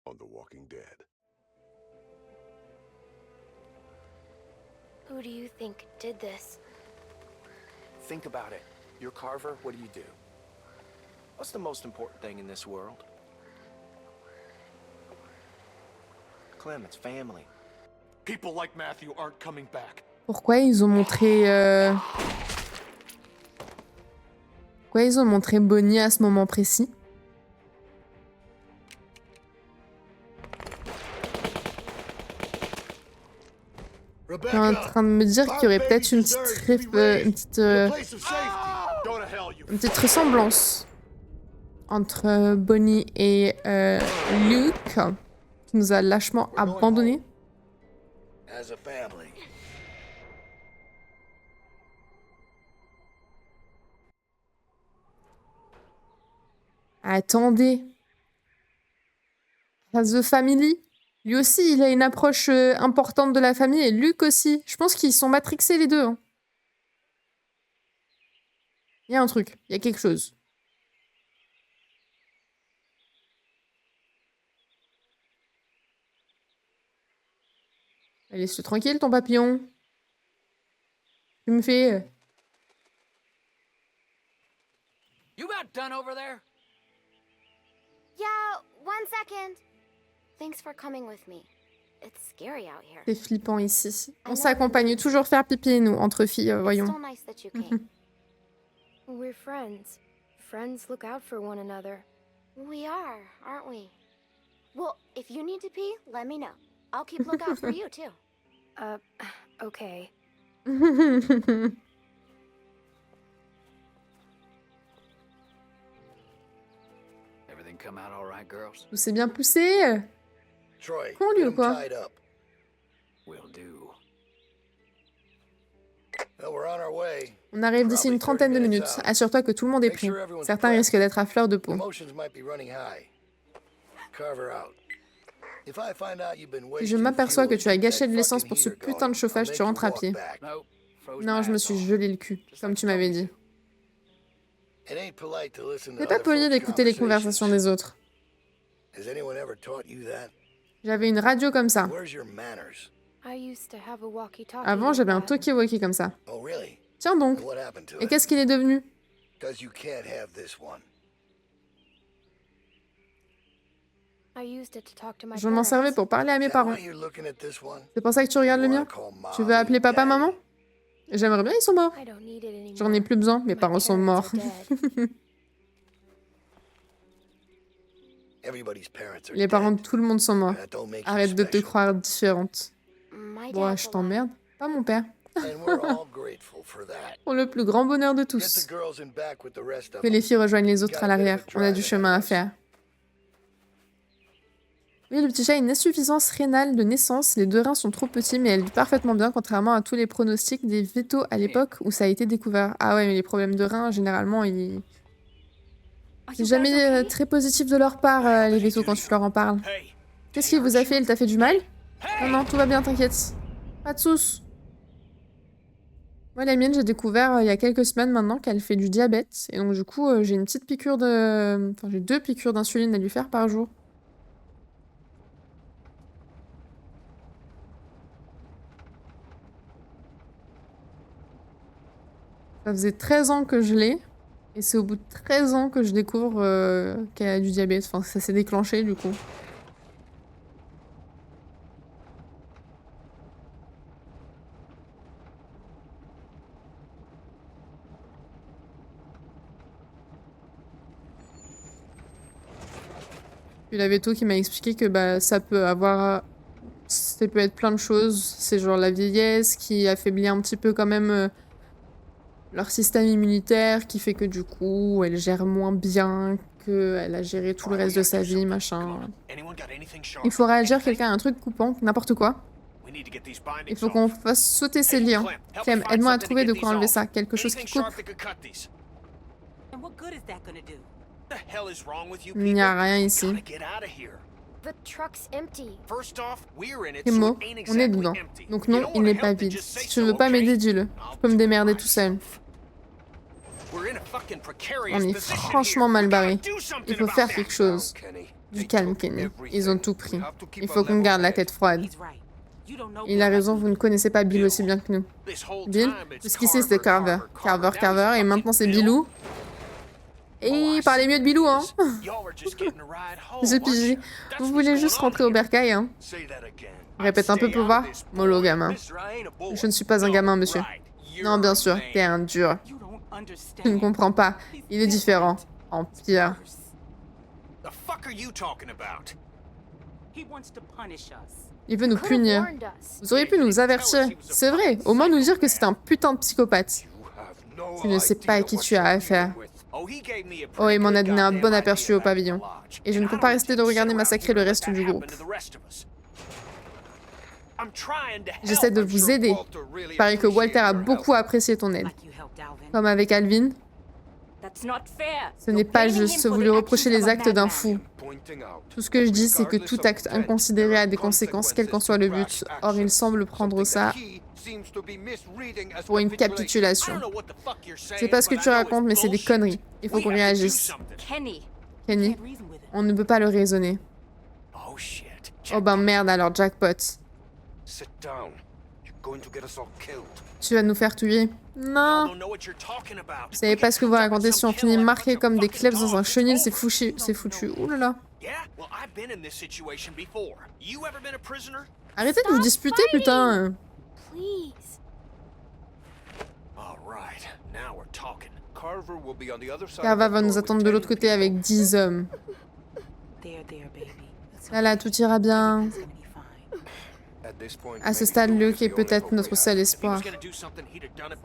on The Walking Dead. Who do you think did this? Think about it. You're Carver, what do? What's the most important thing in this world? Clem, it's family. People like Matthew aren't coming back. Pourquoi ils ont montré... Pourquoi ils ont montré Bonnie à ce moment précis? Je suis en train de me dire qu'il y aurait peut-être une petite ressemblance entre Bonnie et Luke, qui nous a lâchement abandonnés. Attendez. As the Family. Lui aussi, il a une approche importante de la famille, et Luke aussi. Je pense qu'ils sont matrixés les deux. Hein. Il y a un truc, il y a quelque chose. Laisse-le tranquille, ton papillon. Tu me fais... You about done over there? Yeah, 1 second. Thanks for coming with me. It's scary out here. C'est flippant ici. On s'accompagne toujours faire pipi, nous, entre filles, voyons. It's so nice that you came. We're friends. Friends look out for one another. We are, aren't we? Well, if you need to pee, let me know. I'll keep lookout for you, too. Okay. Everything come out all right, girls? Tout s'est bien poussé. Troy, Con lui get ou him quoi? tied up. Will do. Well, we're on our way. On arrive d'ici une trentaine de minutes. Assure-toi que tout le monde est prêt. Certains risquent d'être à fleur de peau. Emotions might be running high. Carver out. If I find out you've been Si je m'aperçois que tu as gâché de l'essence pour ce putain de chauffage, tu rentres à pied. Nope. Froze Non, my je me ass suis off. gelé le cul, comme tu m'avais dit. It ain't polite to listen to C'est pas other poli folks' d'écouter les conversations des autres. Has anyone ever taught you that? J'avais une radio comme ça. Where's your manners? I used to have a walkie-talkie. Avant, like j'avais un that. talkie-walkie comme ça. Oh, really? Tiens donc. And what happened to Et it? qu'est-ce qu'il est devenu? 'Cause you can't have this one. I used it to talk to my Je m'en servais parents. pour parler à mes Is that parents. why you're looking at this one? C'est pour ça que tu regardes le You mien? wanna call mom Tu veux appeler and papa, daddy? maman? J'aimerais bien, ils sont morts. I don't need it anymore. J'en ai plus besoin, mes My parents sont parents morts. are dead. Everybody's parents are Les parents de dead. tout le monde sont morts. That don't make you Arrête de te special. croire différente. My Bon, dad's je alive. t'emmerde. Pas mon père. And we're all grateful for that. Pour le plus grand bonheur de Get tous. the girls in back with the rest of Que them. les filles rejoignent les autres à l'arrière. On a du chemin à faire. Oui, le petit chat a une insuffisance rénale de naissance. Les 2 reins sont trop petits, mais elle vit parfaitement bien, contrairement à tous les pronostics des vétos à l'époque où ça a été découvert. Ah ouais, mais les problèmes de reins, généralement, ils... C'est jamais très positif de leur part, les vétos, quand tu leur en parles. Hey, Qu'est-ce qu'il vous a fait? Il t'a fait du mal? Non, non, tout va bien, t'inquiète. Pas de soucis. Moi, la mienne, j'ai découvert il y a quelques semaines maintenant qu'elle fait du diabète. Et donc, du coup, j'ai une petite piqûre de... Enfin, j'ai 2 piqûres d'insuline à lui faire par jour. Ça faisait 13 ans que je l'ai. Et c'est au bout de 13 ans que je découvre qu'elle a du diabète. Enfin, ça s'est déclenché, du coup. Puis la véto qui m'a expliqué que bah, ça peut avoir... Ça peut être plein de choses. C'est genre la vieillesse qui affaiblit un petit peu quand même leur système immunitaire, qui fait que du coup, elle gère moins bien qu'elle a géré tout le reste de sa vie, machin. anyone got anything sharp? Il faut réagir, quelqu'un a un truc coupant, n'importe quoi. We need to get these bindings Il faut qu'on off. fasse sauter ces Hey, liens. Clem, help Clem, me find aide-moi à something to trouver get de these quoi enlever off. ça. Quelque chose Anything qui coupe. sharp that could cut these. And what good is that gonna do? The hell is wrong with you Il n'y a people? rien We ici. gotta get out of here. The truck's empty. First off, we're in it, C'est so mot, it ain't on est exactly dedans. empty. Donc You non, don't il wanna n'est help, pas then vide. just say Si tu ne so, veux pas okay? m'aider, dis-le. Je peux me démerder tout seul. We're in a fucking precarious On est position franchement here. mal We barré. gotta do something Il faut about faire that. quelque chose. Kenny. Du calme, Kenny. Ils ont tout pris. Il faut qu'on garde la tête froide. He's right. You don't know Il a Bill. raison, vous ne connaissez pas Bill aussi bien que nous. Bill, jusqu'ici c'était Carver. Carver, et maintenant c'est Billou. Et il parlait mieux de Billou, hein. J'ai pigé. Vous voulez juste rentrer au bercail, hein. Répète un peu pour voir. Mollo, gamin. Je ne suis pas un gamin, monsieur. Non, bien sûr, t'es un dur. You don't understand. Tu ne comprends pas. Il est différent. En pire. The fuck are you talking about? He wants to punish us. Il veut nous Could've punir. warned us. Vous auriez pu nous avertir. C'est vrai, au moins nous dire que c'est un putain de psychopathe. Tu ne sais pas à qui tu as affaire. Oh, il m'en a donné un bon aperçu au pavillon. Et je ne peux pas rester de regarder massacrer le reste du groupe. J'essaie de vous aider. Il paraît que Walter a beaucoup apprécié ton aide. Like you helped Alvin. Comme avec Alvin, That's not fair. ce n'est pas juste, vous lui reprochez les actes d'un fou. Tout ce que je dis, c'est que tout acte inconsidéré a des conséquences, quel qu'en soit le but. Or, il semble prendre ça pour une capitulation. C'est pas ce que tu racontes, mais c'est des conneries. Il faut qu'on réagisse. Kenny. Kenny, Can't reason with it. on ne peut pas le raisonner. Oh ben merde alors, jackpot. Tu vas nous faire tuer. Non. Vous savez pas ce que vous racontez, si on finit marqué comme des clefs dans un chenil, c'est foutu. C'est foutu. Ouh là là. Arrêtez de vous disputer, putain. Please. Carva va nous attendre de l'autre côté avec 10 hommes. There, baby. That's Là là, tout ira bien. it's gonna be fine. À ce stade, Luke est peut-être notre seul espoir. Si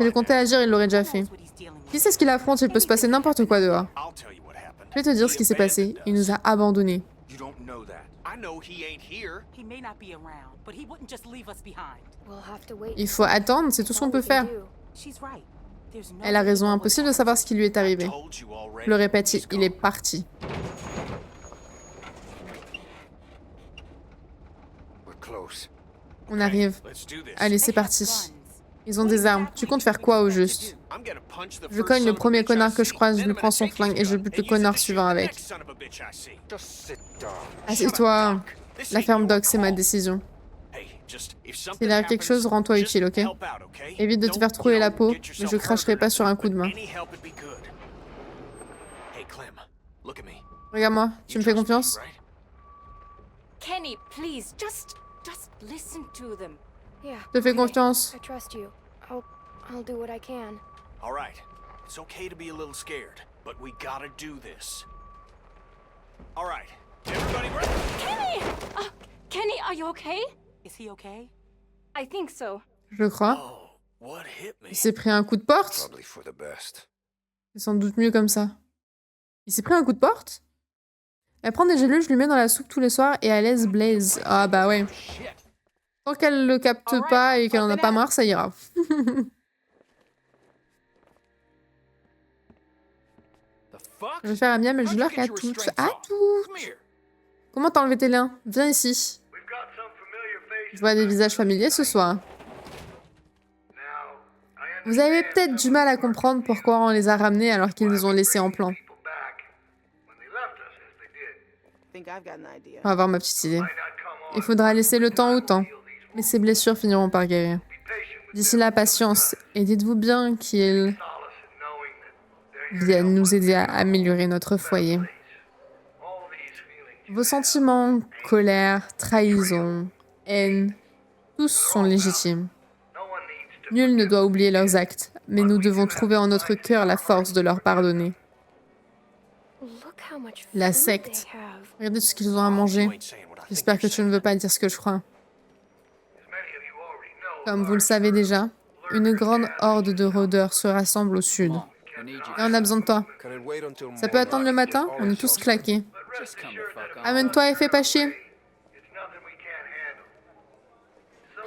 le comptait agir, il l'aurait déjà fait. That's what he's dealing with. Qui sait ce qu'il affronte, il peut se passer n'importe quoi dehors. Je vais te dire ce qui s'est passé. Il nous a abandonnés. He may not be around, but he wouldn't just leave us behind. We'll have to wait. Il faut attendre, c'est tout ce qu'on peut faire. She's right. There's no Elle a way to raison, know impossible de what's savoir ce qui lui est arrivé. Je le répète, il est parti. On arrive. Allez, c'est parti. Ils ont des armes. Tu comptes faire quoi au juste? Je cogne le premier connard que je croise, je lui prends son flingue et je bute le connard suivant avec. Assieds-toi. La ferme Doc, c'est ma décision. S'il arrive quelque chose, rends-toi utile, ok? Évite de te faire trouer la peau, mais je cracherai pas sur un coup de main. Regarde-moi, tu me fais confiance? Kenny, please, just listen to them. Yeah. Je te fais okay. confiance. I trust you. I'll do what I can. All right. It's okay to be a little scared, but we gotta do this. All right. Everybody ready? Kenny! Kenny, are you okay? Is he okay? I think so. Je crois. Oh, what hit me? Il s'est pris un coup de porte? C'est sans doute mieux comme ça. Il s'est pris un coup de porte? Elle prend des gélules, je lui mets dans la soupe tous les soirs et elle laisse Blaze. Ah bah ouais. Tant qu'elle le capte pas et qu'elle en a pas marre, ça ira. Je vais faire un miam et je leur à toutes. À toutes! Comment t'as enlevé tes liens? Viens ici. Je vois des visages familiers ce soir. Vous avez peut-être du mal à comprendre pourquoi on les a ramenés alors qu'ils nous ont laissés en plan. Think I've got an idea. On va voir ma petite idée. Il faudra laisser le temps au temps. Mais ces blessures finiront par guérir. D'ici là, patience. Et dites-vous bien qu'ils viennent nous aider à améliorer notre foyer. Vos sentiments, colère, trahison, haine, tous sont légitimes. Nul ne doit oublier leurs actes, mais nous devons trouver en notre cœur la force de leur pardonner. Look how much La food secte. they have. Regardez tout ce qu'ils ont à manger. J'espère que tu ne veux pas dire ce que je crois. Comme vous le savez déjà, une grande horde de rôdeurs se rassemble au sud. Et on a besoin de toi. Ça peut attendre le matin? On est tous claqués. Amène-toi et fais pas chier. I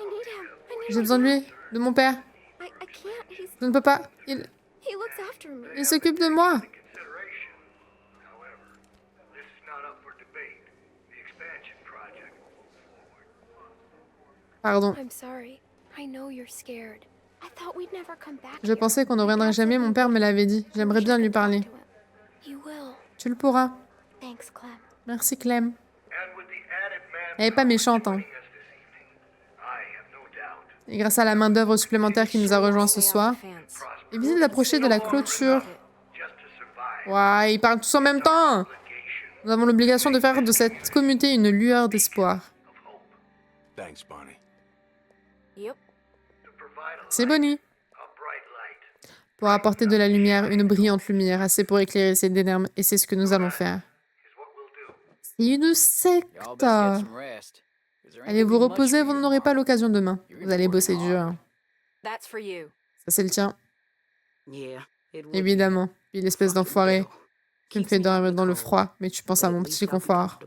need him. I J'ai besoin de lui, de mon père. I can't. Je ne peux pas. He looks after me. Il s'occupe de moi. Pardon. I'm sorry. I know you're scared. I thought we'd never come back. Je here. pensais qu'on ne reviendrait jamais, mon père me l'avait dit. J'aimerais bien lui parler. You will. Tu le pourras. Thanks, Clem. Merci Clem. Elle est pas méchante, hein. Et grâce à la main-d'œuvre supplémentaire qui nous a rejoint ce soir, il vient d'approcher de la clôture. Ouais, ils parlent tous en même temps. Nous avons l'obligation de faire de cette communauté une lueur d'espoir. Thanks, Bonnie. Yep. C'est Bonnie. Pour apporter de la lumière, une brillante lumière, assez pour éclairer ces ténèbres, et c'est ce que nous allons faire. C'est une Y'all secte. best get some rest. 'Cause there ain't Allez gonna vous be much reposer, for vous you n'en aurez pas tomorrow. l'occasion demain. Vous allez bosser dur. Hein. That's for you. Ça, c'est le tien. Yeah, it would be. Évidemment. Puis l'espèce d'enfoiré. Tu me fais dormir dans le froid, mais tu penses à mon petit confort.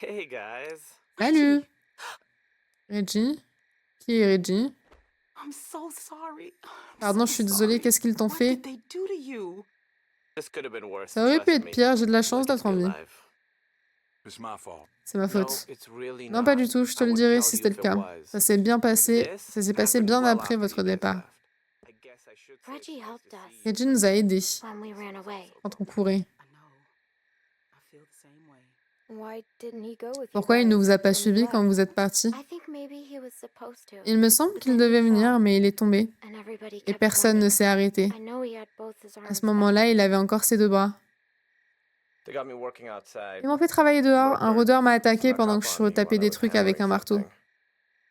Hey guys. Salut Reggie? Qui est Reggie? I'm so sorry. Pardon, je suis désolée, qu'est-ce qu'ils t'ont What fait? did they do to you? This could have been worse. Ça aurait pu trust être me. pire, j'ai de la chance Lucky d'être en to be vie. alive. It's my fault. C'est ma No, faute. it's really Non, pas not. du tout, je te I le would dirai tell si you c'était le if it cas. was. Ça s'est bien passé, This ça s'est passé happened bien well après after votre you guys départ. left. I guess I should say Reggie it was helped us. deceived. Reggie nous a aidés When we ran away. quand on courait. I know. I feel the same way. Why didn't he go with you Pourquoi il ne guys vous a pas when you suivi quand left? vous êtes partis? I think maybe he was supposed to. Il me semble qu'il devait venir, mais il est tombé. And everybody Et kept personne ne running. s'est arrêté. I know he had both his À arms ce moment-là, back. il avait encore ses deux bras. They got me working outside. Ils m'ont fait travailler dehors. Un rôdeur m'a attaqué pendant que je Snuck up on me retapais while I des was trucs hammering avec un marteau. something.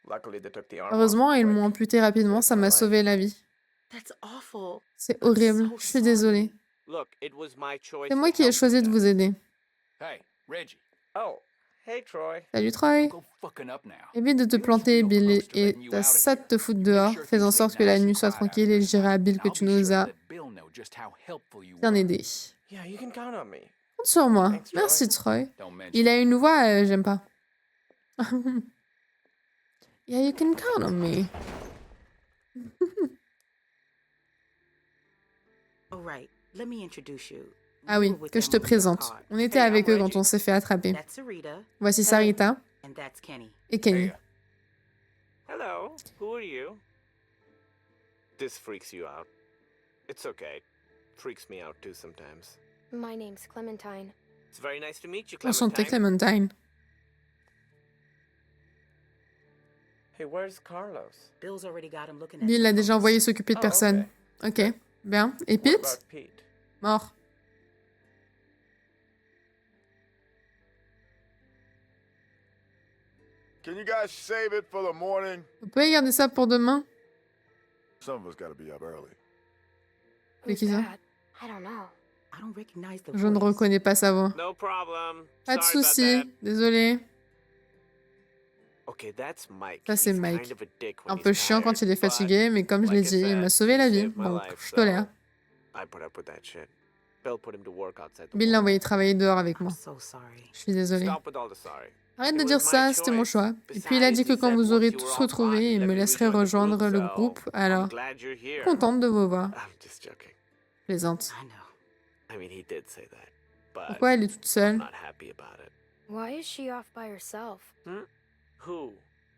Luckily, they took the arm off Heureusement, ils quick. m'ont amputé rapidement, ça m'a sauvé la vie. That's awful. C'est horrible, je suis désolée. Look, it was my choice C'est moi to qui ai help choisi you de guys. vous aider. Hey, Reggie, Oh, hey Troy. Salut Troy. go fucking up now. Évite de te planter, Bill, et ta ça de te foutre dehors. Fais en sorte que la nuit soit tranquille et je dirai à Bill que tu nous as bien aidés. Yeah, you can count on me. Compte sur moi. Thanks, Troy. Merci Troy. Il a une voix, j'aime pas. Yeah, you can count on me. All right, let me introduce you. Ah We oui, were with que je te them on the présente. card. On était Hey, avec I'm eux quand Reggie. on s'est fait attraper. That's Sarita, Voici Sarita and that's Kenny. et Kenny. Hello, who are you? This freaks you out. It's okay. Freaks me out too sometimes. My name's Clementine. It's very nice to meet you, Enchantée Clementine. Clementine. Hey, where's Carlos? Bill's already got him looking at Bill some a déjà folks. envoyé s'occuper de Oh, personne. Ok, bien. Et What Pete? about Pete? Mort. Can you guys save it for the morning? Vous pouvez garder ça pour demain? Some of us gotta be up early. C'est Who's qui ça? that? I don't know. I don't recognize the Je ne voice. reconnais pas sa voix. No problem. Pas de Sorry about souci. that. Désolé. Okay, that's Mike. Ça, c'est He's Mike. kind of a dick when Un he's peu chiant quand tired, il est but fatigué, mais comme je l'ai like I dit, il said, m'a sauvé la he vie. saved my Donc, life, je tolère. I put up with that shit. Bill put him to work outside the Bill l'a wall. envoyé travailler dehors avec moi. I'm so sorry. Je suis désolée. Stop with all the sorry. Arrête It de was dire my ça, c'était mon choice. choix. Et puis il a dit que Besides, quand he vous said aurez once you tous were all retrouvés, caught, il let me me laisserait rejoin the rejoindre group, le so groupe. I'm Alors, glad you're here. contente de vous voir. I'm just joking. Plaisante. I know. I mean, he did say that, but Pourquoi elle est toute I'm seule? not happy about it. Why is she off by herself? Who?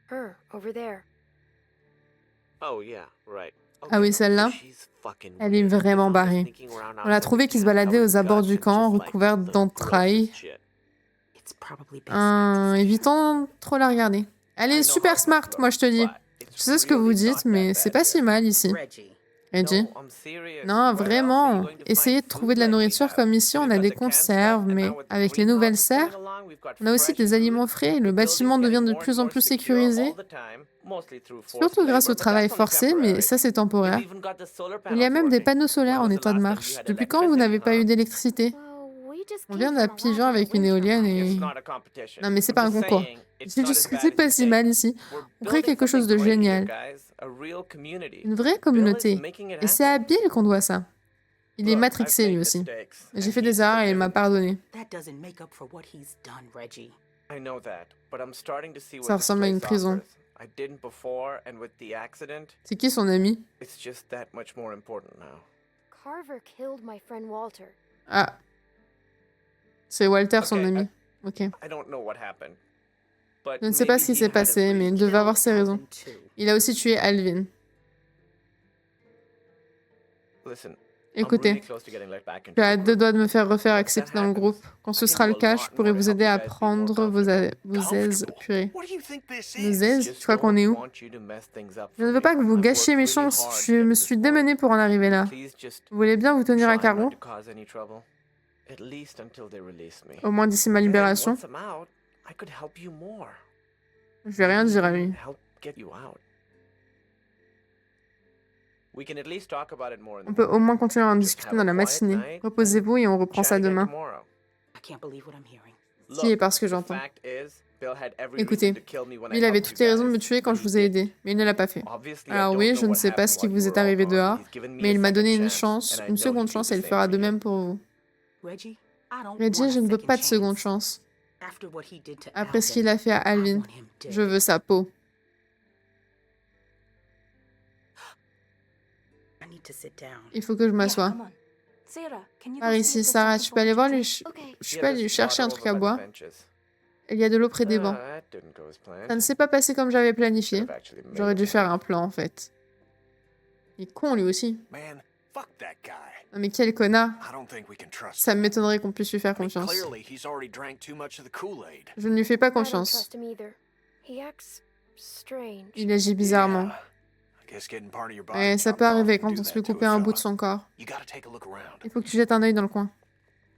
Her, over there. Oh yeah, right. Ah oui, Okay, celle-là. so she's fucking Elle est weird. vraiment They found her barrée. sneaking around On l'a outside trouvée the qui se camp baladait aux covered in abords guts du and camp, just, like, recouverte the d'entrailles. grossest shit. It's probably best En not to évitant trop la regarder. Elle I est know super how this smart, moi je te dis. looks, but it's Je sais ce que vous really dites, not mais that c'est bad pas si here. mal ici. Reggie. Reggie? No, I'm serious. Non, Where else are vraiment. you going to Essayez find de trouver de la food like we nourriture have? comme ici, on We've a got des the canned conserves, stuff, and mais now with the avec les nouvelles greenhouses coming serres, along, we've got on a aussi fresh des food. aliments frais et le The bâtiment building's devient getting de more plus and en more plus secure sécurisé, all the time, mostly through forced surtout grâce au labor, but travail that's only forcé, mais temporary. ça c'est We've temporaire. even got the solar Il y a panels même des working. panneaux solaires When en was the état de last time you marche. had Depuis quand vous n'avez pas eu electricity, d'électricité? Well, we just On came vient from d'un a lot pigeon of avec une wind éolienne turbines. It's et... not a competition. Non mais c'est I'm pas un just concours. saying, it's C'est not juste as que bad c'est as pas you si think. mal ici. We're On crée building quelque chose de something great here, génial. guys. A real community. Une vraie Bill is communauté. making it Et c'est happen. à Bill qu'on doit ça. Il est Look, I've matrixé lui made aussi. mistakes, J'ai and fait des he's erreurs et il m'a forgiven me. pardonné. That doesn't make up for what he's done, Reggie. I know that, but I'm starting to see what Ça this ressemble à une place prison. offers. I didn't before, and with the accident, C'est qui son ami? it's just that much more important now. Carver killed my friend Walter. Ah. C'est Walter son Okay, ami. Ok. I don't know what happened. But Je ne sais pas maybe ce qui he s'est had his passé, mais il reasons. devait avoir ses raisons. Alvin, too. Il a aussi tué Alvin. Listen, Écoutez, je suis à deux doigts de me faire refaire accepter dans le groupe. Quand ce sera le cas, je pourrai vous aider à prendre vos aises. Purée. What do you think this Nos is? aises? Tu crois qu'on est où? Je ne veux pas que vous gâchiez mes chances. Je me suis démenée pour en arriver là. Vous voulez bien vous tenir à carreau? Au moins d'ici ma libération. Je vais rien dire à lui. On peut au moins continuer à en discuter dans la matinée. Reposez-vous et on reprend ça demain. I can't believe what I'm hearing. Si, et parce que j'entends. Écoutez, il avait toutes les raisons de me tuer quand je vous ai aidé, mais il ne l'a pas fait. Alors oui, je ne sais pas ce qui vous est arrivé dehors, mais il m'a donné une chance, une seconde chance, et il fera de même pour vous. Reggie, I don't Reggie, want je a ne veux second pas de seconde chance. chance. After what he did to Après ce Alvin, qu'il a fait à I Alvin, want him dead. je veux sa peau. I need to sit down. Il faut que je m'assoie. Par ici, Sarah, tu peux aller voir lui. Je peux aller lui chercher un truc à boire. Il y a de l'eau près des bancs. Ça ne s'est pas passé comme j'avais planifié. J'aurais dû faire un plan, en fait. Il est con, lui aussi. Man, fuck that guy. Non, mais quel connard. I don't think we can trust Ça him. m'étonnerait qu'on puisse lui faire I mean, confiance. clearly, he's already drank too much of the Kool-Aid. Je ne lui fais pas I don't confiance. trust him either. He acts strange. Il agit bizarrement. Yeah. I guess getting part of your body Ouais, ça chopped peut off arriver can quand do on se that fait to a couper un bout de fella. son corps. You gotta take a look around. Il faut que tu jettes un œil dans le coin.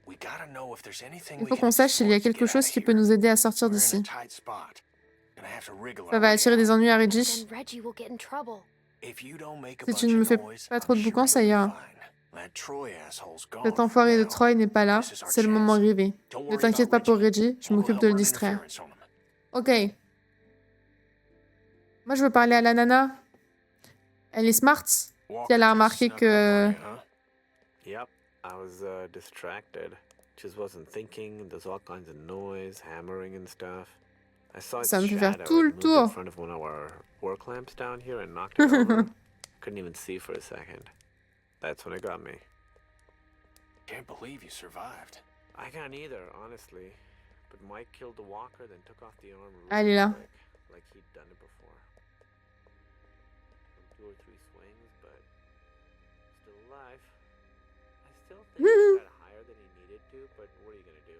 We gotta know if there's anything Il we faut can qu'on sache s'il y a exploit to quelque get chose out qui of peut here. nous aider à sortir We're in a d'ici. tight spot. Gonna have to wriggle Ça our va way attirer out. des ennuis à Then Reggie. Reggie will get in trouble. If you don't make a Si tu bunch ne me of fais noise, pas trop de I'm sure boucan, ça you'll be ira. fine. That Troy asshole's gone Cet for enfoiré de now. Troy n'est pas là. This is our C'est le chance. moment rêvé. Don't Ne worry t'inquiète pas about pour Reggie. Reggie, je We'll m'occupe de le help run distraire. interference on him. Ok. Moi, je veux parler à la nana. Elle est smart. Si elle a remarqué que... Yep, I was distracted. Just wasn't thinking. There's all kinds of noise, hammering and stuff. I saw its Ça me fait faire shadow. tout le It moved in tour. front of one of our work lamps down here and knocked it over. Couldn't even see for a second. That's when it got me. Can't believe you survived. I can't either, honestly. But Mike killed the walker, then took off the arm Elle est là. quick, like he'd done it before. Some 2 or 3 swings, but still alive. I still think he got higher than he needed to, but what are you gonna do?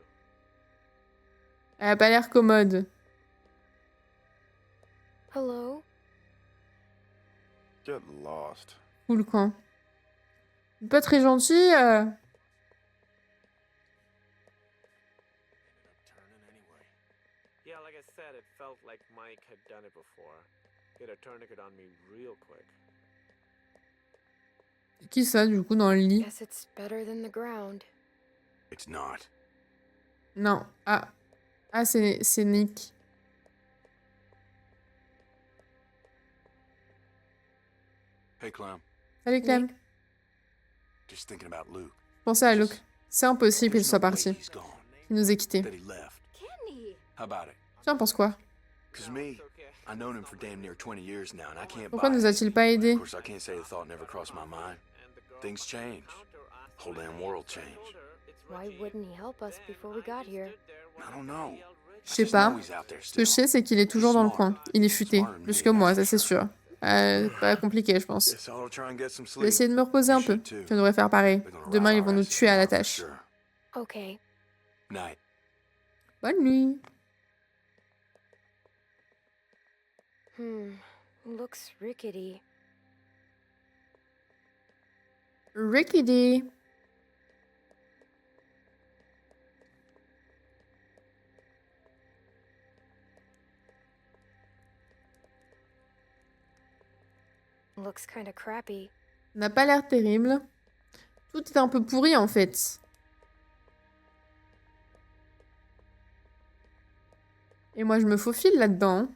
Elle a pas l'air commode. Hello? Get lost. Ou le camp. Pas très gentil. Ended up turning anyway. Yeah, like I said, it felt like Mike had done it before. He had a tourniquet on me real quick. Qui ça, du coup, dans le lit? Guess it's better than the ground. It's not. Non. Ah. Ah, c'est Nick. Hey, Clem. Salut, Clem. Just thinking about Luke. Pensez à Luke. C'est impossible qu'il There's soit no way parti. he's gone. Il nous a quittés. That he left. Kenny! How about it? Tu en penses quoi? Cause me, I've known him for damn near 20 years now, and I can't Pourquoi buy nous it. a-t-il pas aidés? Of course, I can't say the thought never crossed my mind. Things change. Whole damn world changed. Why wouldn't he help us before we got here? I don't know. Je sais pas. Ce que je sais, c'est qu'il est toujours dans le coin. Il est futé. Plus que moi, ça c'est sûr. Pas compliqué, je pense. Guess I'll try and get some Je vais sleep. essayer de me reposer un peu. Je devrais faire pareil. Demain, ils vont nous tuer à la tâche. Sure. Okay. Night. Bonne nuit. Looks rickety. Rickety. Looks kinda crappy. N'a pas l'air terrible. Tout est un peu pourri en fait. Et moi je me faufile là-dedans.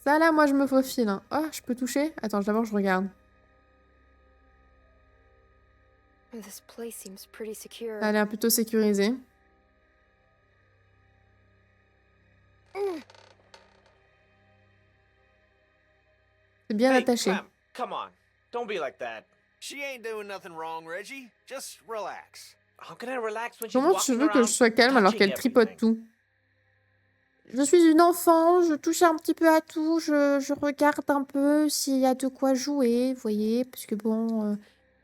Ça là, moi je me faufile. Hein. Oh, je peux toucher? Attends, d'abord je regarde. This place seems pretty secure. Ça a l'air plutôt sécurisé. C'est bien Hey, attaché. Clem, come on. Don't be like that. She ain't doing nothing wrong, Reggie. Just relax. How can I relax when she's Comment tu walking veux que je around sois calme alors touching qu'elle tripote everything? tout? Je suis une enfant, je touche un petit peu à tout, je regarde un peu s'il y a de quoi jouer, vous voyez, parce que bon,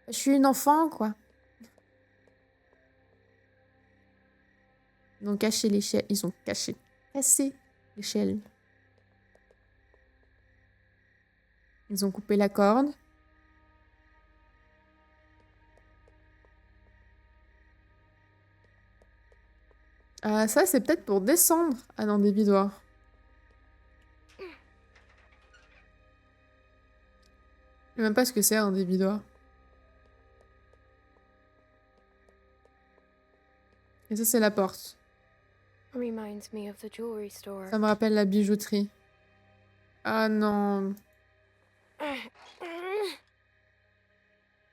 je suis une enfant, quoi. Ils ont caché l'échelle, ils ont cassé l'échelle. Ils ont coupé la corde. Ah, ça, c'est peut-être pour descendre. Ah non, des bidoirs. Je sais même pas ce que c'est un débidoir. Et ça, c'est la porte. Reminds me of the jewelry store. Ça me rappelle la bijouterie. Ah non.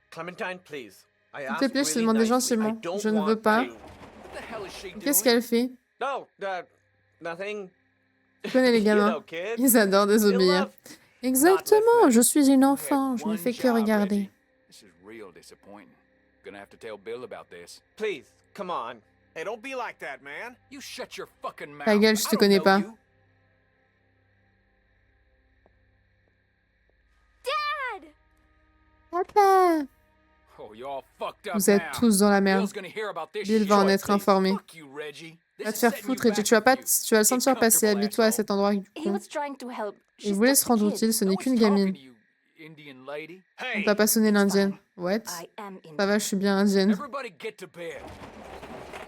Clementine, please. I S'il te plaît, je te asked really demandais nicely. I gentiment. don't Je ne want veux pas. to- What the hell is she Qu'est-ce doing? qu'elle fait? No, nothing. Tu connais les You gamins. know, kid. Ils adorent They désobéir. love- Exactement, je suis une You had enfant. Je ne one fais que job, regarder. Reggie. This is real disappointing. Gonna have to tell Bill about this. Please, come on. Hey, don't be like that, man. You shut your fucking mouth. Ta gueule, je I te don't connais know pas. you. Papa! Oh, you're all fucked up Vous êtes now. tous dans la merde. Bill's gonna hear about this Bill va en shit. être informé. Fuck you, Reggie. This Va te is faire setting foutre, you Reggie. back Tu vas pas, for you. tu vas le sentir Get passer. comfortable, Habille-toi à asshole. cet endroit du He con. was trying to help. Il She's voulait just se a rendre kid. utile, ce I n'est was qu'une talking gamine. to you, Indian lady. On Hey, t'a pas sonné l'indienne. What? I am in. Ça va, je suis bien indienne. Everybody get to bed.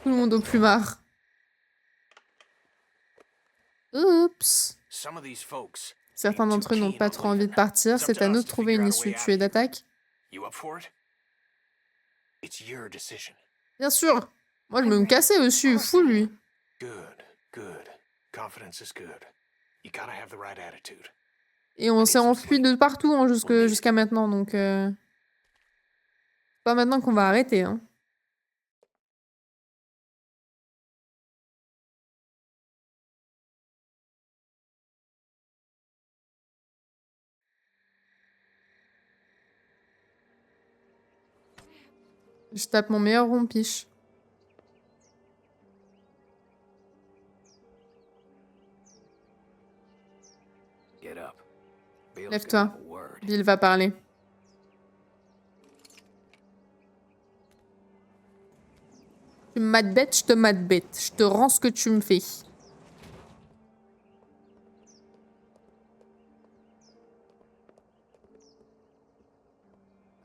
Tout le monde au plumard. Oups. some of these folks. Certains d'entre eux n'ont pas trop envie de partir. C'est à nous de trouver une issue. Tu es d'attaque? You up for it? It's your decision. Bien sûr. Moi, je vais me casser dessus. Fou, lui. Good, good. Confidence is good. You gotta have the right attitude. Et on s'est enfui de partout hein, jusqu'à maintenant. Donc, c'est pas maintenant qu'on va arrêter. Hein. Je tape mon meilleur rompiche. Get up. Bill's Lève-toi. gonna have a word. Bill va parler. Tu me mates bête, je te mate bête. Je te rends ce que tu me fais.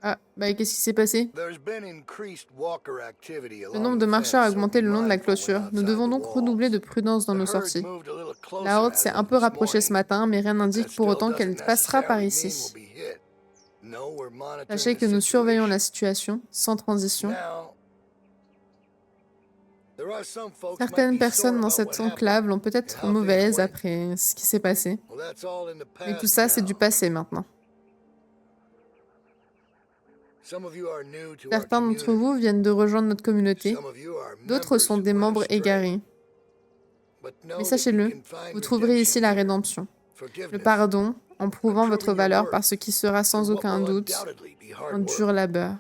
Ah, bah qu'est-ce qui s'est passé? There's been increased walker activity Le along nombre de the marcheurs a fence, so augmenté be le long de la mindful when clôture. Nous outside devons the donc walls. redoubler de prudence dans The nos herd sorties. moved a little closer La horde as s'est of un peu this rapprochée ce morning, matin, mais rien but n'indique that pour still autant qu'elle doesn't passera par necessarily ici. mean we'll be hit. No, we're monitoring Sachez the que nous surveillons la situation. situation, sans transition. Now, there are some folks Certaines might be personnes sore dans about cette what son happened. clave l'ont peut-être and how things mauvaise went. après ce qui s'est passé. Well, that's all in the Mais past tout ça, c'est du now. passé maintenant. Some of you are new to our Certains d'entre community. vous viennent de rejoindre notre communauté. Some of you are D'autres members sont who des went membres astray. égarés. But know Mais that you sachez-le, can find vous trouverez ici la redemption rédemption, here. le Forgiveness pardon, en prouvant proving votre your valeur worth par ce qui sera sans for what aucun will doute undoubtedly be hard un work. dur labeur.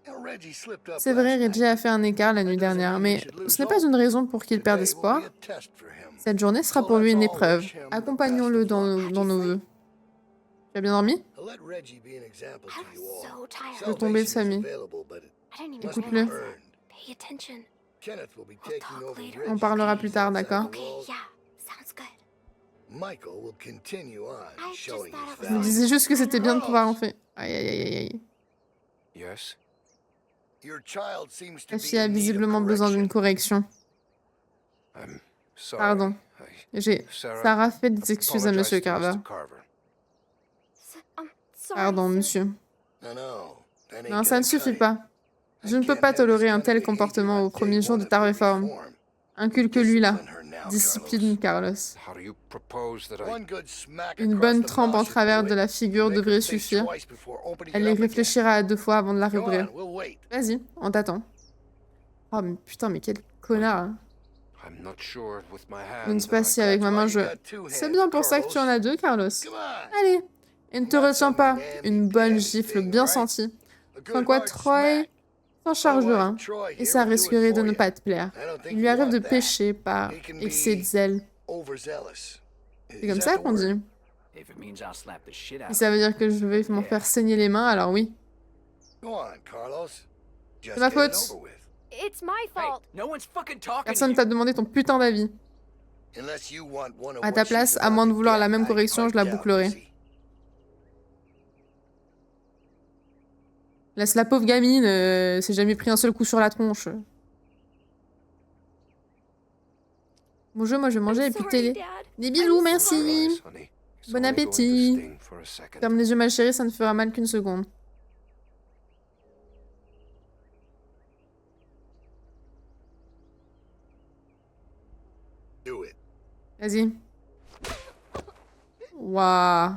Now, Reggie slipped up C'est vrai, last Reggie night. a fait un écart la nuit That doesn't dernière, mean we mais should lose ce n'est pas hope. une raison pour qu'il perde Today will espoir. be a test for him. Cette journée sera So pour lui let's une all épreuve. wish him the Accompagnons-le best of dans, luck. dans nos vœux. Tu as bien dormi? I'll let Reggie be an example I to you was all. so tired. Je veux tomber de Salvation is famille. available, but it I didn't even must be Écoute-le. realize that. earned. Pay attention. Kenneth will be We'll taking talk over later. Reggie's On parlera plus duties tard, outside d'accord? the Okay, walls. yeah. Sounds good. Michael will continue on I just showing thought his it was Je me value. disais juste que c'était bien de pouvoir en faire. Aïe aïe aïe aïe aïe. Yes? Your child seems to La be fille a in need of visiblement besoin d'une correction. correction. I'm sorry. Pardon. Sarah fait des excuses à Monsieur Carver. Sorry, Pardon, sir. monsieur. No, no, that ain't Non, ça ne gonna cut suffit it. pas. Je ne peux pas tolérer un tel comportement au premier jour de ta réforme. Inculque-lui là. Discipline, Carlos. How do you propose that I... One good smack Une across bonne the trempe en mouth should travers do de it. la figure Make her devrait think suffire. twice before opening Elle it y up again. réfléchira à deux fois avant de la Go rouvrir. on, we'll wait. Vas-y, on t'attend. Oh mais putain, mais quel connard. Hein. I'm not sure with my Je ne hands sais pas that I si avec ma main je... C'est bien pour ça que tu en as deux, Carlos. Come on. Allez. Et ne te retiens pas. Une bonne gifle bien sentie. Enfin quoi, Troy? s'en chargera, et ça risquerait de ne pas te plaire. Il lui arrive de pécher par excès de zèle. C'est comme ça qu'on dit. If it means I'll slap the shit out Si of ça veut dire que je vais m'en faire saigner les mains, alors oui. C'est ma faute. It's my Hey, fault. no one's fucking talking Personne to t'a you. demandé ton putain d'avis. À ta place, à moins de vouloir la même correction, je la bouclerai. Laisse la pauvre gamine, s'est jamais pris un seul coup sur la tronche. Bon jeu, moi je vais manger et puis télé. Des bisous, merci. Bon appétit. Ferme les yeux ma chérie, ça ne fera mal qu'une seconde. Vas-y. Waouh.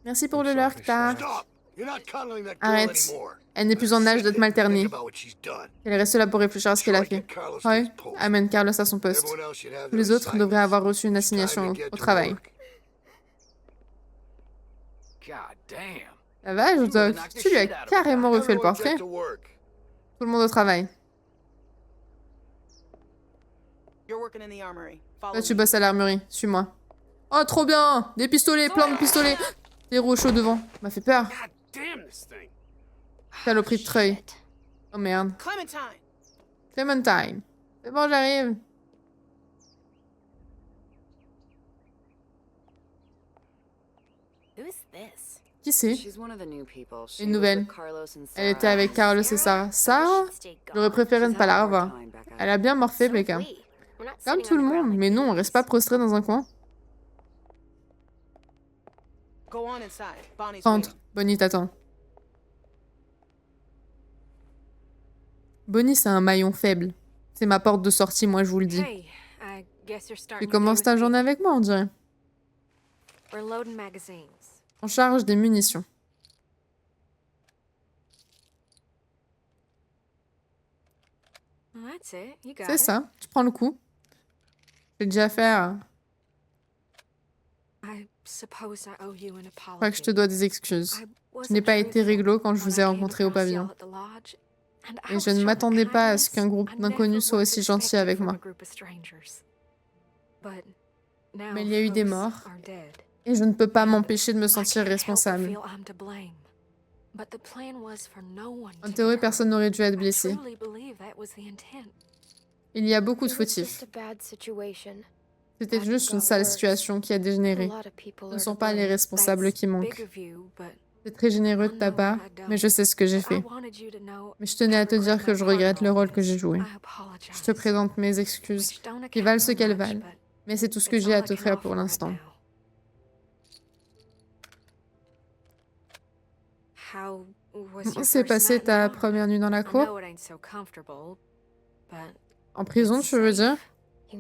Merci pour le lurk, t'as. Arrête. Elle n'est plus en âge d'être malternée. Elle reste là pour réfléchir à ce qu'elle a fait. Ouais, amène Carlos à son poste. Tous les autres devraient avoir reçu une assignation au travail. God damn. La vache, Doc, tu lui as carrément refait le portrait. Tout le monde au travail. Toi, tu bosses à l'armurerie. Suis-moi. Oh, trop bien! Des pistolets, plein de pistolets. Des roues chauds devant. M'a fait peur. Saloperie de treuil. Oh merde. Clementine. C'est bon, j'arrive. Qui c'est? Une nouvelle. Elle était avec Carlos et Sarah. Sarah? J'aurais préféré ne pas la revoir. Elle a bien morphé, Becca. Comme tout le monde, mais non, on reste pas prostré dans un coin. Rentre, Bonnie t'attend. Bonnie, c'est un maillon faible. C'est ma porte de sortie, moi je vous le dis. Tu commences ta journée avec moi, on dirait. On charge des munitions. C'est ça, tu prends le coup. J'ai déjà fait. Je crois que je te dois des excuses. Je n'ai pas été réglo quand je vous ai rencontré au pavillon. Et je ne m'attendais pas à ce qu'un groupe d'inconnus soit aussi gentil avec moi. Mais il y a eu des morts, et je ne peux pas m'empêcher de me sentir responsable. En théorie, personne n'aurait dû être blessé. Il y a beaucoup de fautifs. C'était juste une sale situation qui a dégénéré. Ce ne sont pas les responsables qui manquent. C'est très généreux de ta part, mais je sais ce que j'ai fait. Mais je tenais à te dire que je regrette le rôle que j'ai joué. Je te présente mes excuses, qui valent ce qu'elles valent, mais c'est tout ce que j'ai à t'offrir pour l'instant. Comment s'est passée ta première nuit dans la cour? En prison, tu veux dire? Ce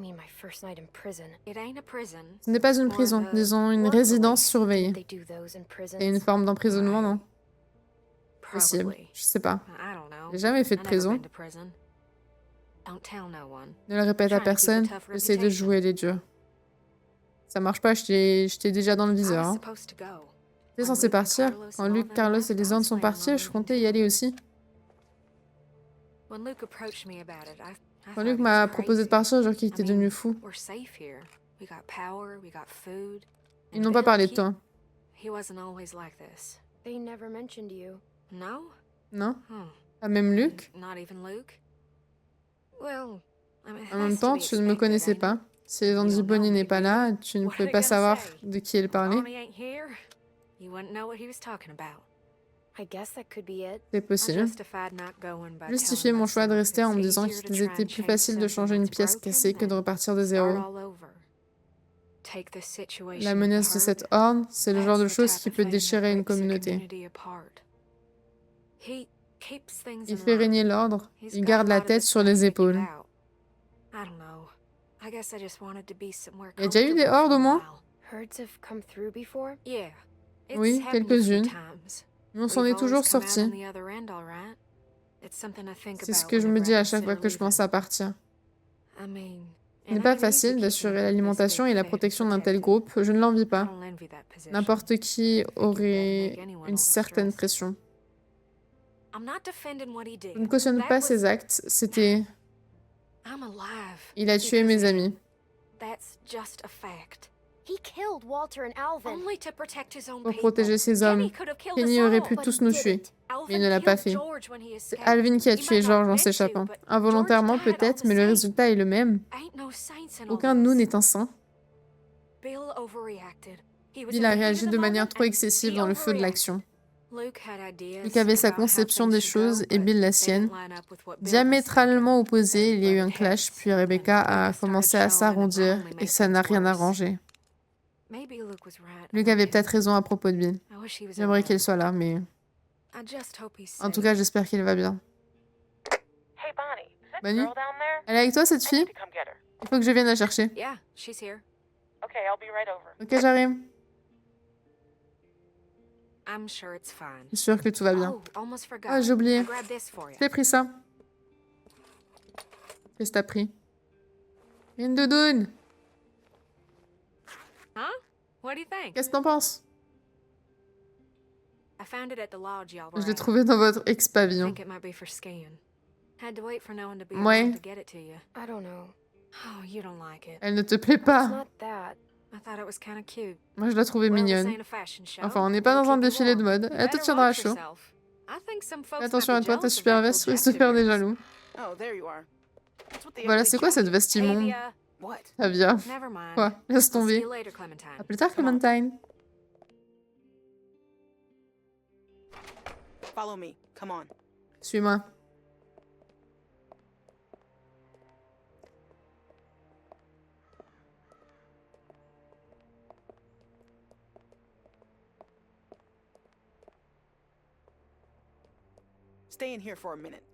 n'est pas une prison, disons une résidence surveillée. Et une forme d'emprisonnement, non? Possible, je sais pas. J'ai jamais fait de prison. Ne le répète à personne, j'essaie de jouer les durs. Ça marche pas, j'étais déjà dans le viseur. Hein. J'étais censé partir. Quand Luke, Carlos et les autres sont partis, je comptais y aller aussi. Quand Luke m'a proposé de partir, je crois qu'il était devenu fou. Ils n'ont pas parlé de toi. Non? Pas même Luke? En même temps, tu ne me connaissais pas. Si les gens disent Bonnie n'est pas là, tu ne pouvais pas savoir de qui elle parlait. C'est possible. Justifier mon choix de rester en me disant qu'il était plus facile de changer une pièce cassée que de repartir de zéro. La menace de cette horde, c'est le genre de chose qui peut déchirer une communauté. Il fait régner l'ordre, il garde la tête sur les épaules. Il y a déjà eu des hordes au moins? Oui, quelques-unes. Mais on s'en est toujours sortis. C'est ce que je me dis à chaque fois que je pense à partir. Ce n'est pas facile d'assurer l'alimentation et la protection d'un tel groupe. Je ne l'envie pas. N'importe qui aurait une certaine pression. Je ne cautionne pas ses actes. C'était... Il a tué mes amis. He killed Walter and Alvin. Pour protéger ses hommes. Kenny aurait pu tous nous tuer, mais il ne l'a pas fait. C'est Alvin qui a tué George en s'échappant. Involontairement peut-être, mais le résultat est le même. Aucun de nous n'est un saint. Bill a réagi de manière trop excessive dans le feu de l'action. Luke avait sa conception des choses et Bill la sienne. Diamétralement opposés, il y a eu un clash, puis Rebecca a commencé à s'arrondir et ça n'a rien arrangé. Luke avait peut-être raison à propos de Bill. J'aimerais qu'il soit là, mais... En tout cas, j'espère qu'il va bien. Bonnie, elle est avec toi, cette fille? Il faut que je vienne la chercher. Ok, j'arrive. Je suis sûre que tout va bien. Ah, j'ai oublié. Je t'ai pris ça. Qu'est-ce que t'as pris? Une doudoune. Qu'est-ce que t'en penses? Je l'ai trouvé dans votre ex-pavillon. Ouais. Elle ne te plaît pas. Moi, je la trouvais mignonne. Enfin, on n'est pas dans un défilé de mode. Elle te tiendra à chaud. Fais attention à toi, ta super veste risque de faire des jaloux. Voilà, c'est quoi cette veste immonde? Tavia. Quoi? Laisse tomber. À plus tard, Clementine. Suis-moi.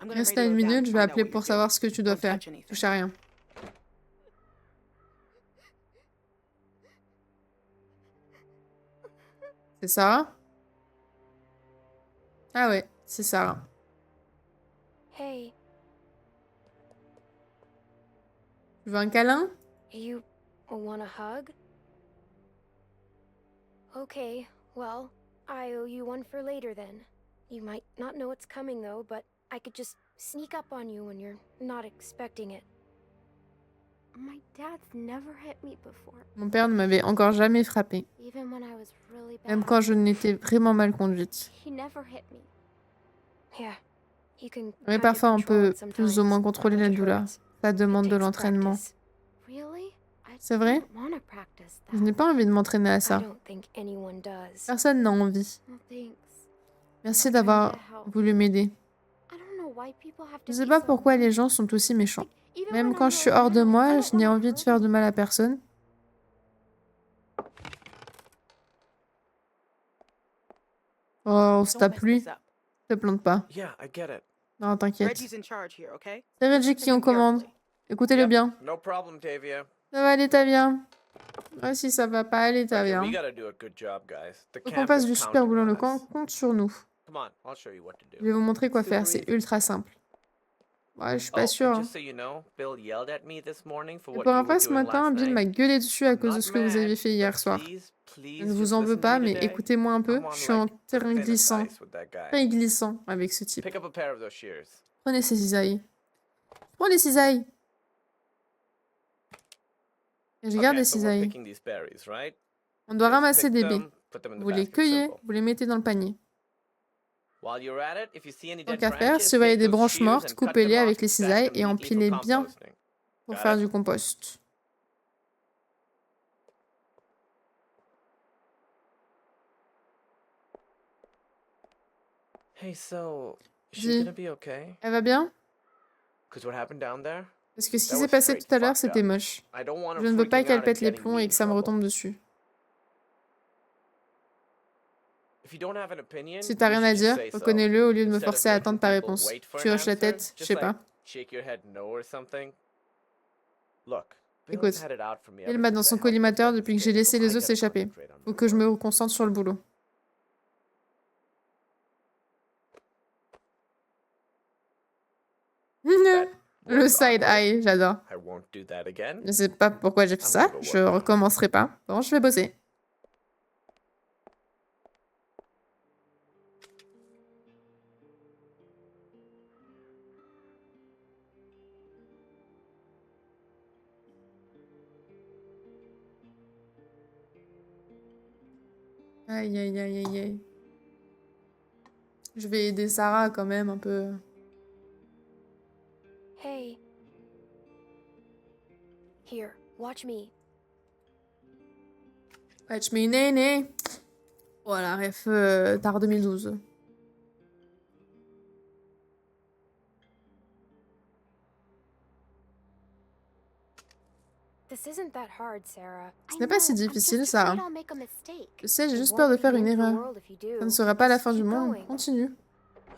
Reste là une minute, je vais appeler pour savoir ce que tu dois faire. Touche à rien. C'est Sarah? Ah ouais, c'est Sarah. Hey, Tu veux un câlin? you want a hug? Okay, well, I owe you one for later then. You might not know it's coming though, but I could just sneak up on you when you're not expecting it. My dad's never hit me before, Mon père ne m'avait encore jamais frappé, even when I was really bad. même quand je n'étais vraiment mal conduite. He never hit me. Yeah, you can Mais kind of parfois on control peut it sometimes, plus ou moins contrôler la but it douleur. hurts. Ça It demande de takes l'entraînement. practice. Really? I C'est vrai? don't wanna practice Je that. n'ai pas envie de m'entraîner à I ça. don't think anyone does. Personne n'a envie. Oh, thanks. Merci d'avoir voulu m'aider. I don't know why people have Je to sais be pas so pourquoi les mean. gens sont aussi méchants. Even Même when quand I'm je suis really hors de mad, I moi, don't je n'ai wanna envie de hurt faire de mal à personne. Oh, c'est ta lui. Te plante pas. Yeah, I get it. Non, t'inquiète. Reggie's in charge here, okay? C'est Reggie qui en commande. Écoutez-le Yep, bien. No problem, Tavia. Ça va aller, Tavia. Ah, si ça va pas aller, Tavia. We gotta do a good job, guys. The Faut qu'on camp fasse is du super boulot. Le counting on camp us. compte sur nous. Come on, I'll show you what to Je do. vais vous montrer quoi faire. Super C'est easy. ultra simple. Ouais, je suis Oh, pas and sûre. just so you know, Bill yelled at me this morning for Et what pour you un were ce doing matin, last Bill night. m'a gueulé dessus à I'm cause de not ce que vous avez mad, fait hier but soir. please, Je please ne vous just en veux listen to pas, me mais today. écoutez-moi un peu. I'm on, Je suis en like, terrain thin glissant. ice with that guy. Très glissant avec ce type. Pick up a pair of those shears. Prenez ces cisailles. Prends les cisailles. Et je garde Okay, les so we're cisailles. picking these berries, right? On doit Just ramasser pick des baies. them, put them in the Vous les basket, cueillez, simple. vous les mettez dans le panier. While you're at it, if you see any Tant dead qu'à faire, branches, si vous voyez take des those branches shears mortes, and cut coupez-les them avec off, les stack cisailles them et neatly empilez for bien composting. pour Got faire it? du compost. Hey, so, is Dis. she gonna be okay? Elle va bien? 'Cause what happened down there? Parce que ce qui That s'est was passé straight tout à l'heure, fucked c'était up. moche. I don't want her Je ne veux pas freaking qu'elle out and pète les getting plombs me et in que ça me trouble. retombe dessus. If you don't have an opinion, Si t'as you rien should à just dire, say so. reconnais-le au lieu de me Instead of forcer à making attendre ta people réponse. wait for Tu an hoches la answer, tête, je just sais like pas. shake your head no or something. Look, Bill's Écoute, had it out for me il ever m'a since dans I son helped her collimateur get depuis que this j'ai kid, laissé so les I autres gotta s'échapper. concentrate on Faut my que je work. me concentre sur le boulot. That Le was side awkward. eye, j'adore. I won't do that again. Je sais pas pourquoi j'ai fait ça. Je recommencerai pas. Bon, je vais bosser. Aïe, aïe, aïe, aïe, aïe. Je vais aider Sarah quand même un peu. Hey. Here, watch me. Watch me néné. Voilà, ref tard 2012. This isn't that hard, Sarah. Ce n'est pas si difficile, Sarah. Je sais, j'ai juste peur Peur de faire une erreur. Ça ne sera pas la fin du monde. Continue.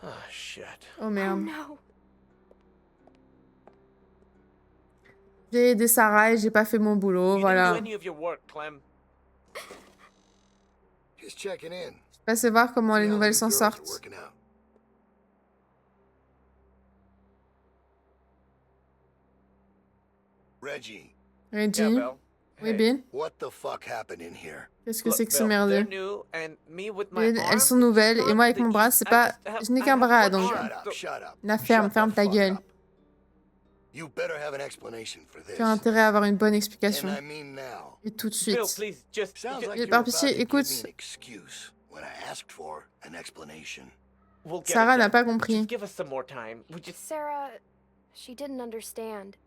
Ah, shit. Oh merde. No. J'ai aidé Sarah et j'ai pas fait mon boulot, You voilà. didn't do any of your work, Clem. Just checking in. Je vais passer voir comment See les how the nouvelles new s'en girls are sortent. working out. Reggie, Yeah, Reggie, Belle. oui, Hey. Bill. what the fuck happened in here? Qu'est-ce que Look, c'est que ce Belle, they're merdier? new, and me with my Bill, arm, elles sont it's nouvelles et not moi avec the mon bras, easy- c'est I pas... just have- Je n'ai I qu'un have bras, one donc... arm, Shut up, so- shut up. La Shut ferme, the ferme ta fuck gueule. up. You better have an explanation for this. Tu as intérêt à avoir une bonne And explication. I mean now. Et tout de Bill, suite. please, just Sounds like Mais you're par about pitié, to give écoute. me an excuse when I asked for an explanation. we'll get Sarah it n'a then. pas compris. Just give us some more time. We just Sarah, she didn't understand.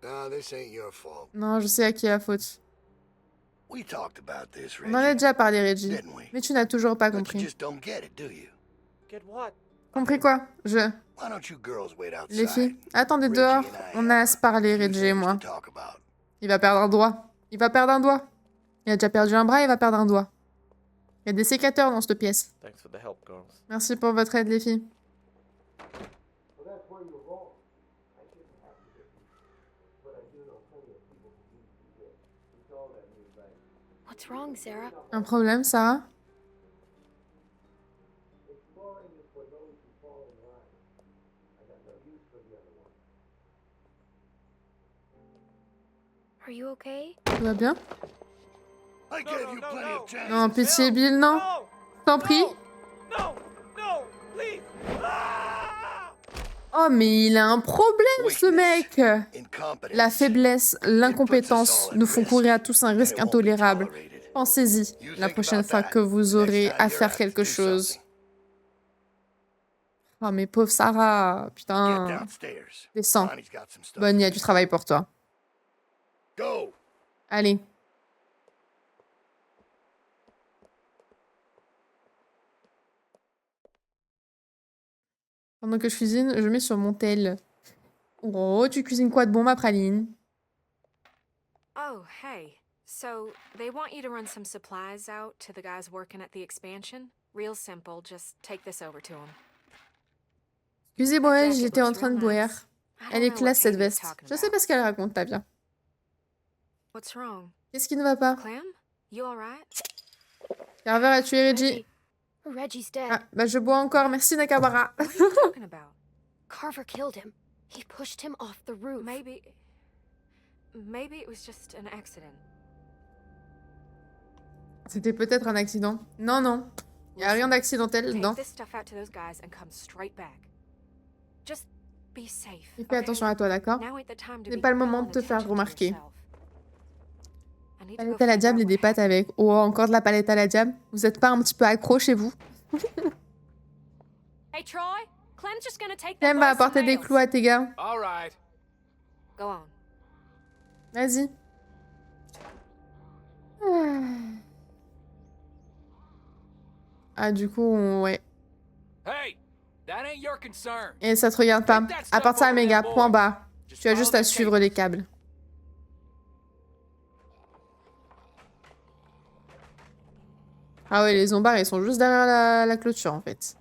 No, this ain't your fault. Non, je sais à qui est la faute. We talked about this, On en a Reggie, déjà parlé, Reggie. didn't we? Mais tu n'as toujours pas But you compris. just don't get it, do you? get what? Compris quoi? Why don't you girls wait outside? Les filles, attendez Reggie dehors. and I On a à have se parler, few Reggie et things moi. to talk about. Il va perdre un doigt. Il va perdre un doigt. Il a déjà perdu un bras, il va perdre un doigt. Il y a des sécateurs dans cette pièce. Thanks for the help, girls. Merci pour votre aide, les filles. What's wrong, Sarah? Un problème, Sarah? Are you okay? Tout va bien? I gave you plenty of chances. Non, pitié, Bill, non. T'en prie. No! No! Please! Ah! Oh, mais il a un problème, ce mec. Incompetence. La faiblesse, l'incompétence nous font courir à tous un risque intolérable. Pensez-y, la prochaine fois que vous aurez à faire quelque chose. Oh, mais pauvre Sarah, Get putain. downstairs. Descends. Bonnie's got some stuff. Bonne, il y a du travail pour toi. Go. Allez. Pendant que je cuisine, je mets sur mon tel. Oh, tu cuisines quoi de bon, ma praline? Oh, hey. So, they want you to run some supplies out to the guys working at the expansion? Real simple, just take this over to them. Excusez-moi, Jacket j'étais en looks train de real boire. nice. I Elle don't est know classe, what cette Haley's veste. talking Je sais about. pas ce qu'elle raconte, pas bien. What's wrong? Qu'est-ce qui ne va pas? Clem? You alright? Carver a tué Reggie. Reggie's dead. Ah, bah je bois encore, merci Nakabara. What are you talking about? Carver killed him. He pushed him off the roof. Maybe it was just an accident. C'était peut-être un accident. Non, non. Y a rien d'accidentel Take dedans. this stuff out to those guys and come straight back. Just be safe. Et fais okay? attention à toi, d'accord? Now ain't the time to C'est be pas le moment calling de te faire attention to remarquer. yourself. I need to go Palette à la find diable out et des what pâtes avec. Oh, encore de la palette à la diable. Vous êtes pas un petit peu accro chez vous? Hey Troy, Clem's just gonna take that Clem va boy some apporter des nails. clous à tes gars. All right. Go on. Vas-y. Ah, du coup, ouais. Hey, that ain't your concern. Et ça te regarde pas. Apporte ça à mes gars, point bas. Tu as juste à suivre les câbles. Ah ouais, les zombards, ils sont juste derrière la clôture, en fait.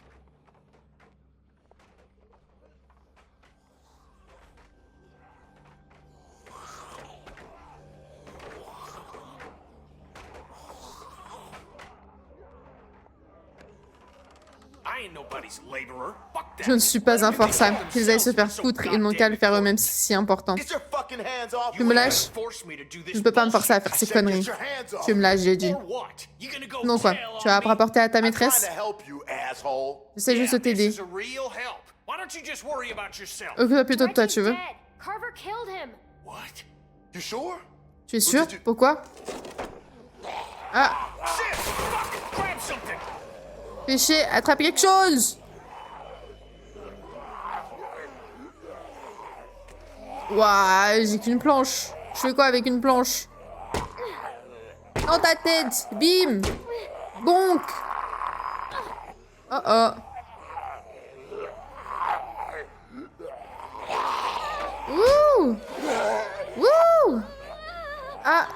I ain't nobody's laborer. Fuck that. Je ne suis pas un forçat. Qu'ils aillent se faire foutre, ils n'ont qu'à le faire eux-mêmes, c'est si important. Get your fucking hands off Tu me lâches? Force me to do this Je ne peux pas me forcer à faire ces conneries. Tu me lâches, j'ai dit. or what? You gonna go Non quoi? tell Tu vas on me? rapporter à ta I'm trying maîtresse? to help you, asshole. J'essaie juste de Yeah, t'aider. this is a real help. Why don't you just worry about yourself? Occupe-toi plutôt de toi, Reggie's tu veux? dead. Carver killed him. What? You sure? Tu es sûr? Pourquoi? Ah, Sis, fuck! Grab something! fais chier, attrape quelque chose! Ouah, j'ai qu'une planche. Je fais quoi avec une planche? Dans ta tête! Bim! Bonk! Oh oh. Wouh! Wouh! Ah!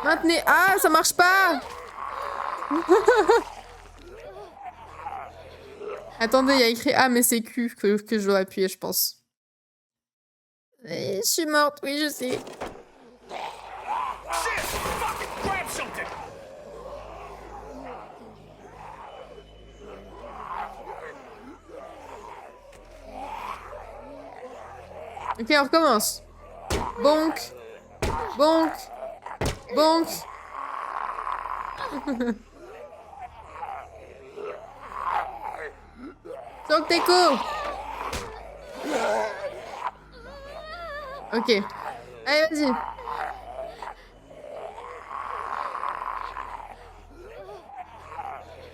Maintenez! Ah, ça marche pas! Attendez, il y a écrit A, mais c'est Q que je dois appuyer, je pense. Je suis morte, oui, je sais. Sis, fuck! Grab something! Ok, on recommence. Bonk. Bonk. Bonk. Sans Teco. Ok. Allez, vas-y.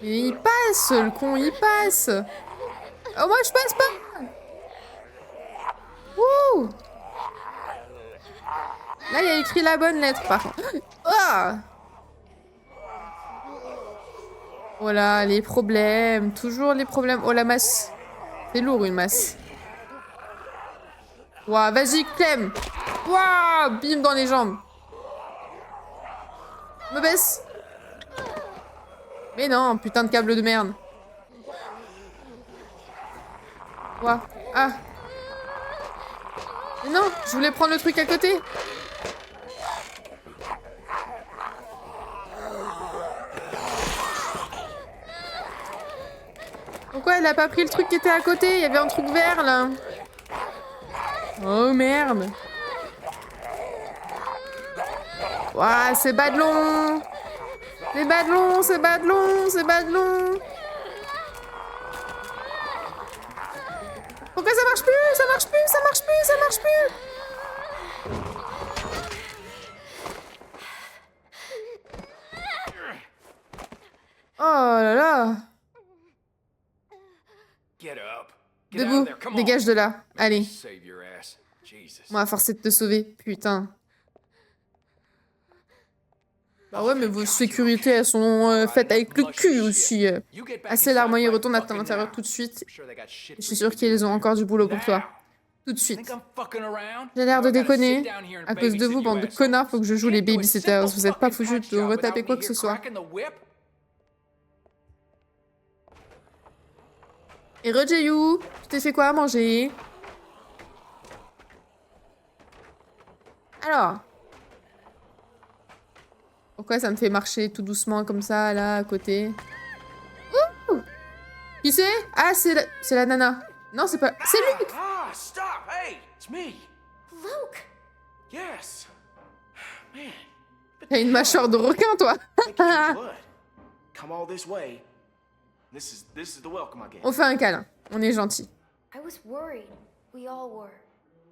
Il passe, le con, il passe. Oh, moi, je passe pas. Wouh. Là, il y a écrit la bonne lettre, par contre. Ah. Voilà, les problèmes. Toujours les problèmes. Oh, la masse. C'est lourd, une masse. Ouah, vas-y, Clem. Ouah, bim dans les jambes. Me baisse. Mais non, putain de câble de merde. Ouah, ah. Mais non, je voulais prendre le truc à côté. Pourquoi elle a pas pris le truc qui était à côté? Il y avait un truc vert là. Oh merde. Ouah, c'est badlon. C'est badlon, c'est badlon, c'est badlon. Pourquoi ça marche plus? Ça marche plus, ça marche plus, ça marche plus. Oh là là. Get up. Get out Debout, of there. Come on. dégage de là. Allez, Save your ass. Jesus. on va forcer de te sauver. Putain. Bah ouais, mais vos sécurités, elles sont faites avec le cul aussi. You get back Assez inside l'armoire, right retourne à fucking l'intérieur now. tout de suite. I'm sure they got shit Je for suis you sûre to qu'ils do. ont encore du boulot pour Now. toi. Tout de suite. Think I'm fucking around? J'ai l'air de I gotta sit déconner. down here and À cause de vous, babysit bande de you assholes. connards, faut que je joue les Can't do a babysitters. simple Vous êtes pas fucking foutus patch de job retaper without quoi me que ce here soit. cracking the whip? Et Rejeyou, tu t'es fait quoi à manger? Alors. Pourquoi ça me fait marcher tout doucement comme ça, là, à côté? Ouh! Qui c'est? Ah, c'est la nana. Non, c'est pas... C'est Luke! Ah, stop! Hey, it's me. Luke! Yes. Man. T'as une mâchoire de requin, toi! Thank you, your blood. Come all this way. This is the welcome I get. On fait un câlin. On est gentil. I was worried. We all were.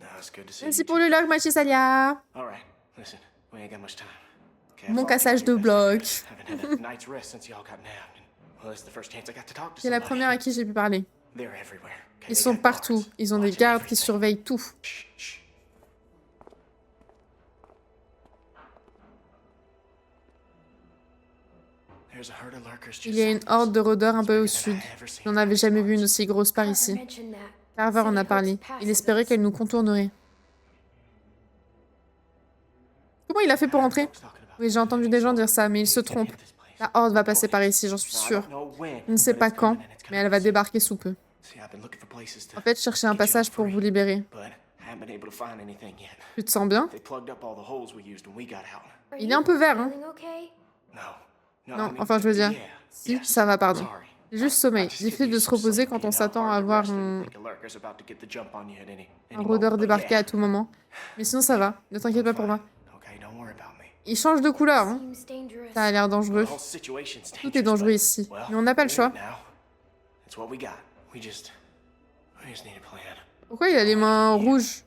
No, it's good to see Merci you. pour le log, Machisalia. All right, listen, we ain't got much time. Okay, Mon I've cassage de already bloc. haven't had a night's rest since y'all got nabbed. And, well, it's the first chance I got to talk to C'est la somebody. première à qui j'ai pu parler. They're everywhere. Okay, Ils they sont got partout. guards, Ils ont des watching gardes qui everything. surveillent tout. Shh, shh. There's a herd of lurkers Il just y a une south of us. horde de rôdeurs un peu au It's bigger sud. than I ever seen. Je n'en avais jamais vu une aussi grosse par Carver ici. mentioned that. Carver en a parlé. Il espérait qu'elle nous contournerait. Comment il a fait pour entrer? Oui, j'ai entendu des gens dire ça, mais ils se trompent. La horde va passer par ici, j'en suis sûre. Je ne sais pas quand, mais elle va débarquer sous peu. En fait, je cherchais un passage pour vous libérer. Tu te sens bien? Il est un peu vert, hein? Feeling okay? Non, enfin, je veux dire... Si, ça va, pardon. Juste sommeil. Difficile de se reposer quand on s'attend à voir un rôdeur débarquer à tout moment. Mais sinon ça va, ne t'inquiète pas pour moi. Il change de couleur, hein. Seems dangerous. Ça a l'air dangereux. Tout est dangereux ici. Mais on n'a pas le choix. Pourquoi il a les mains rouges?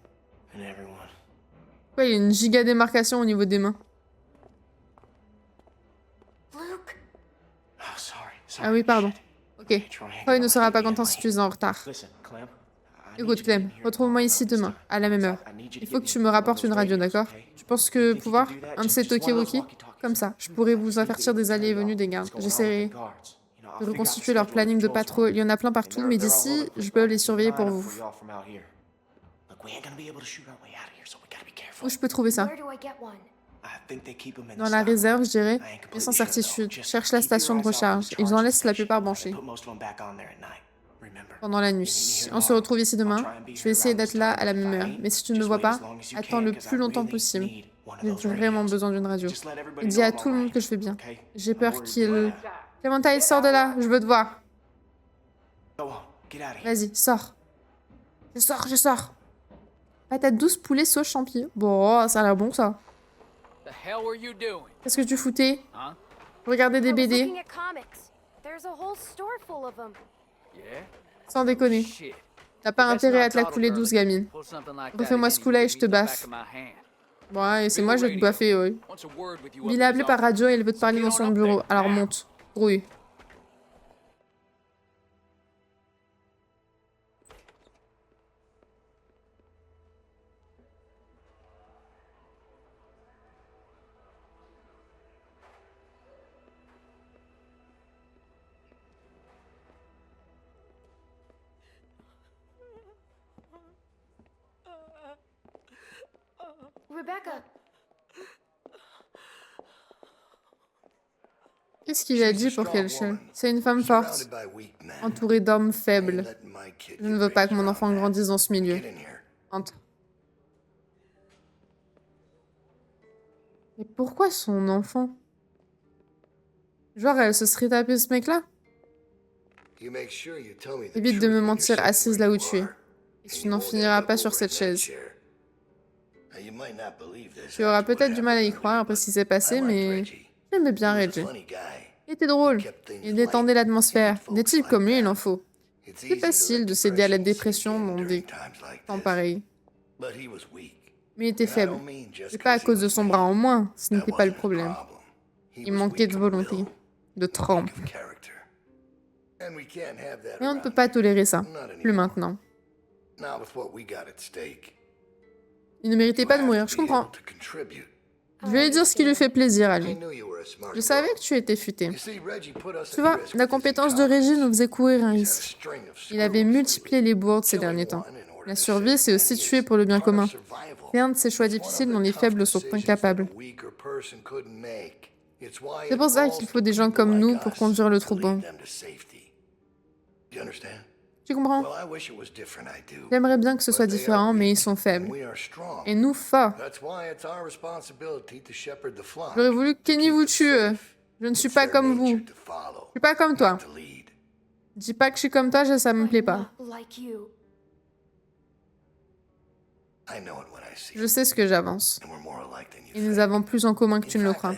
Pourquoi il y a une giga démarcation au niveau des mains? Luke, Ah oui, pardon. Ok. Troy ne sera pas content si tu es en retard. Écoute, Clem, retrouve-moi ici demain, à la même heure. Il faut que tu me rapportes une radio, d'accord? Tu penses que pouvoir un de ces talkie-walkie? Comme ça, je pourrais vous avertir des allées et venues des gardes. J'essaierai de reconstituer leur planning de patrouille. Il y en a plein partout, mais d'ici, je peux les surveiller pour vous. Où je peux trouver ça? where do I get one? Dans la réserve, je dirais, mais sans certitude. Cherche la station de recharge. Ils en laissent la plupart branchés. Pendant la nuit. On se retrouve ici demain. Je vais essayer d'être là à la même heure. Mais si tu ne me vois pas, attends le plus longtemps possible. J'ai vraiment besoin d'une radio. Et dis à tout le monde que je vais bien. J'ai peur qu'il... Clémentine, sors de là, je veux te voir. Vas-y, sors. Je sors. Patate douce, poulet, sauce, champi. Bon, ça a l'air bon, ça. The hell were you doing? Qu'est-ce que tu foutais? Huh? Regarder des I was BD. looking at comics. There's a whole store full of them. Yeah? Sans déconner. Shit. T'as pas Best intérêt à not te la toddle couler girly. douce, gamine. Pull something like Refais-moi that ce coup-là et je te again, baffe. you use the back of my hand. Bon, et c'est moi, je vais te baffer, oui. Wants a word with you up Bill a in appelé his par office. radio et il veut te parler dans son bureau. Alors monte. Grouille. Rebecca, Qu'est-ce qu'il a dit pour qu'elle chiale? C'est une femme forte, entourée d'hommes faibles. Je ne veux pas que mon enfant grandisse dans ce milieu. Entre. Mais pourquoi son enfant? Genre, elle se serait tapée ce mec-là? Évite de me mentir assise là où tu es. Et tu n'en finiras pas sur cette chaise. Tu auras peut-être du mal à y croire après ce qui s'est passé, mais j'aimais bien Reggie. Il était drôle. Il détendait l'atmosphère. Des types comme lui, il en faut. C'est facile de céder à la dépression dans des temps pareils. Mais il était faible. Et pas à cause de son bras en moins, ce n'était pas le problème. Il manquait de volonté, de trempe. Et on ne peut pas tolérer ça. Plus maintenant. Il ne méritait pas de mourir, je comprends. Je vais lui dire ce qui lui fait plaisir à lui. Je savais que tu étais futé. Tu vois, la compétence de Reggie nous faisait courir un risque. Il avait multiplié les bourdes ces derniers temps. La survie, c'est aussi tuer pour le bien commun. C'est un de ces choix difficiles dont les faibles sont incapables. C'est pour ça qu'il faut des gens comme nous pour conduire le troupeau. Tu comprends? J'aimerais bien que ce soit différent, mais ils sont faibles. Et nous, forts. J'aurais voulu que Kenny vous tue. Je ne suis pas comme vous. Je suis pas comme toi. Dis pas que je suis comme toi, ça me plaît pas. like you. Je sais ce que j'avance. Et nous avons plus en commun que tu ne le crois.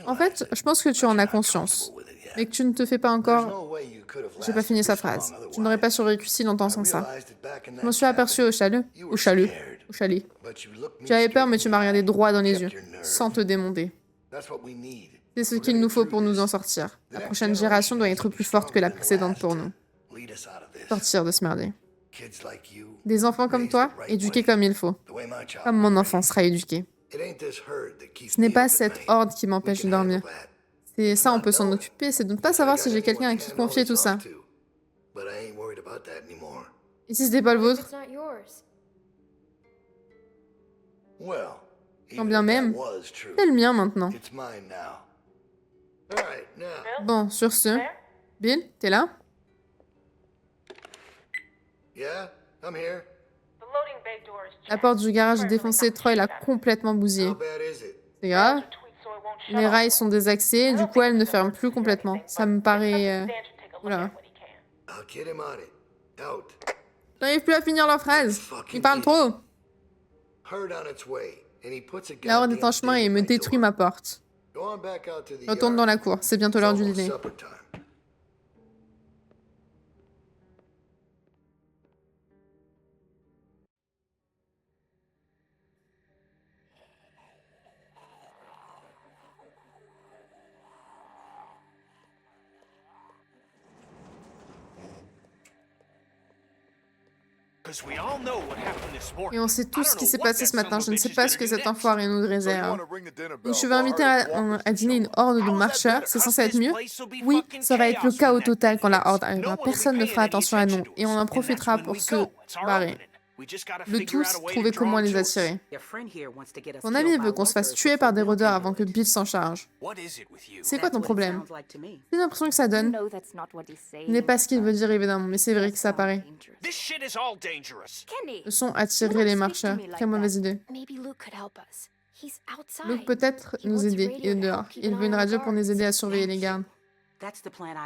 En fait, je pense que tu en as conscience. Mais que tu ne te fais pas encore... J'ai pas fini sa phrase. Tu n'aurais pas survécu si longtemps sans ça. Je m'en suis aperçu au chalet. Au chalet. Au chalet. Tu avais peur, mais tu m'as regardé droit dans les yeux, sans te démonter. C'est ce qu'il nous faut pour nous en sortir. La prochaine génération doit être plus forte que la précédente pour nous. Sortir de ce merdier. Des enfants comme toi, éduqués comme il faut. Comme mon enfant sera éduqué. Ce n'est pas cette horde qui m'empêche de dormir. C'est ça, on peut s'en occuper, c'est de ne pas savoir si j'ai quelqu'un à qui confier tout ça. Et si c'était pas le vôtre? It's not yours. Quand bien même, c'est le mien maintenant. Bon, sur ce, Bill, t'es là? La porte du garage est défoncée, Troy l'a complètement bousillée. C'est grave. Les rails sont désaxés, du coup elle ne ferme plus complètement. Ça me paraît Oula. I'll get him on it. Out. J'arrive plus à finir leur phrase. Ils parlent trop. Herd on its way, and he puts a La horde goddamn est en chemin date et in me my détruit door. ma porte. Go on back out to the Retourne yard. dans la cour. C'est bientôt It's l'heure du almost dîner. supper time. Et on sait tout ce qui s'est passé ce matin. Je ne sais pas ce que cet enfoiré nous réserve. Donc je vais inviter à dîner une horde de marcheurs. C'est censé être mieux? Oui, ça va être le chaos total quand la horde arrivera. Personne ne fera attention à nous. Et on en profitera pour se barrer. Le tout, c'est de trouver comment les attirer. Ton ami veut qu'on se fasse tuer par des rôdeurs avant que Bill s'en charge. C'est quoi ton problème? J'ai l'impression que ça donne. No, that's not what he's saying. Ce n'est pas ce qu'il veut dire évidemment, mais c'est vrai que ça paraît. Kenny, Le son attirerait les marcheurs. Très mauvaise idée. maybe Luke could help us. He's outside. Luke peut être nous aider. Il est dehors. Il veut une radio pour nous aider à surveiller les gardes.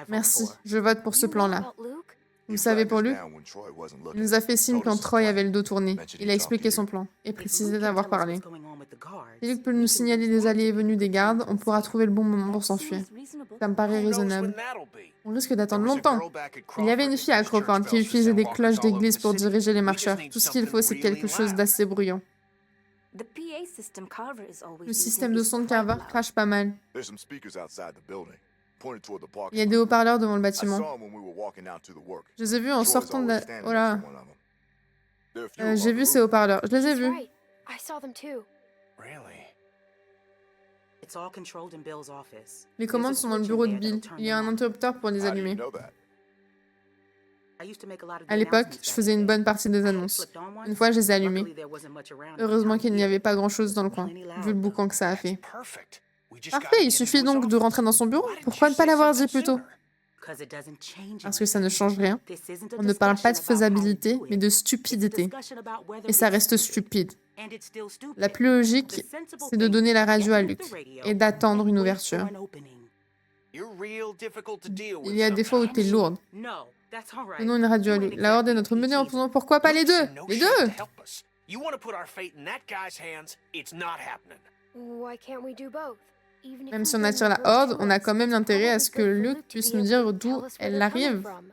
Merci, je vote pour ce You know plan-là. about Luke? Vous savez pour lui? Il nous a fait signe quand Troy avait le dos tourné. Il a expliqué son plan et précisé d'avoir parlé. Si Luke peut nous signaler des alliés venus des gardes, on pourra trouver le bon moment pour s'enfuir. Ça me paraît raisonnable. On risque d'attendre longtemps. Il y avait une fille à Crawford qui utilisait des cloches d'église pour diriger les marcheurs. Tout ce qu'il faut, c'est quelque chose d'assez bruyant. The PA system Carver is always Le using système de is son de quite Carver loud. crache pas mal. There's some speakers outside the building, pointed toward the parking Il y a lot. des haut-parleurs devant le I bâtiment. saw 'em when we were walking out to the work. Je les ai vus en Troy's sortant de always la... standing Oh là. next to one of 'em. There are a few of J'ai our vu ces group. haut-parleurs. Je les ai He's vus. right. I saw them too. Les commandes sont dans le bureau de Bill. Il y a un interrupteur pour les How do you allumer. know that? À l'époque, je faisais une bonne partie des annonces. Une fois, je les ai allumées. Heureusement qu'il n'y avait pas grand-chose dans le coin, vu le boucan que ça a fait. Parfait, il suffit donc de rentrer dans son bureau. Pourquoi ne pas l'avoir dit plus tôt? Parce que ça ne change rien. On ne parle pas de faisabilité, mais de stupidité. Et ça reste stupide. La plus logique, c'est de donner la radio à Luke et d'attendre une ouverture. Il y a des fois où t'es lourde. Donnons une radio à Luke. La horde est notre menée en faisant pourquoi pas les deux? Les deux! Why can't we do both? Even if Même we si on bring attire the la girl horde, to on a us, quand même intérêt à ce que how good for Luke Luke to puisse be nous able dire to d'où tell us where elle they're coming arrive. from.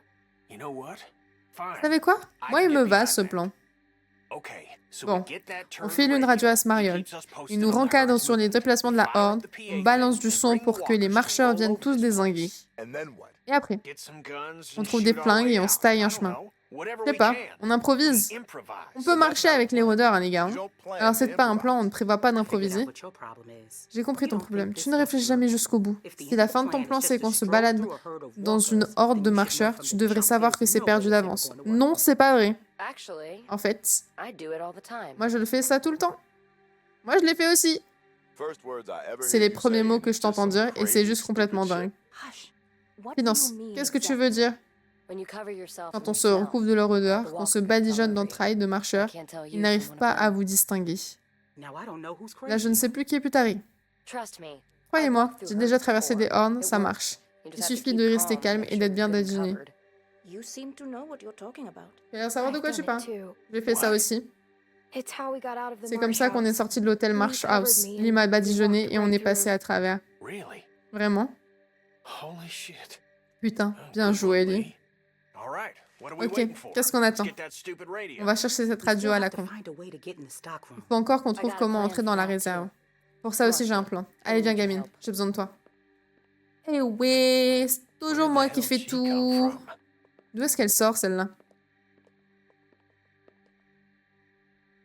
Vous savez quoi? Moi, il me va, ce plan. Bon, on file une radio à Smariol. Il nous rencadre sur les déplacements de la horde. On balance du son pour que les marcheurs viennent tous dézinguer. And then what? Et après, on trouve des flingues et on se taille un chemin. Je sais pas, on improvise. On peut marcher avec les rôdeurs, hein, les gars. You don't plan Alors to c'est pas un improvise. plan, on ne prévoit pas d'improviser. J'ai compris ton problème. Tu ne réfléchis jamais jusqu'au bout. Si la fin de ton plan c'est qu'on se balade dans une horde de marcheurs, tu devrais savoir que c'est perdu d'avance. Non, c'est pas vrai. Actually, En fait, I do it all the time. moi je le fais ça tout le temps. Moi je l'ai fait aussi. First words I ever C'est hear les you premiers say mots is que je t'entends just some dire et c'est crazy, juste complètement stupid dingue. Hush. What do Finance, you mean qu'est-ce que tu exactly? veux dire? When you cover yourself Quand in on se the recouvre snow, de leur odeur, the qu'on se walkers badigeonne tolerate. d'entrailles de I marcheurs, can't tell ils you n'arrivent from one pas of à them. vous distinguer. Là, je ne sais plus qui est plus taré. Trust me. Croyez-moi, j'ai déjà traversé des hordes, ça marche. Il suffit de rester calme et d'être bien badigeonné. You seem to know what you're talking about. J'ai l'air savoir de I've quoi tu done parles. it too. J'ai fait ça aussi. It's how we got out of the C'est comme ça qu'on est Marsh sorti de l'hôtel Marsh House. Lee m'a badigeonné et on est passé à travers. Vraiment? Putain, bien joué, Lee. Ok, qu'est-ce qu'on attend? On va chercher cette radio à la con. Il faut encore qu'on trouve comment entrer dans la réserve. Pour ça aussi, j'ai un plan. Allez, viens, gamine, j'ai besoin de toi. Eh ouais, c'est toujours moi qui fais tout. D'où est-ce qu'elle sort, celle-là?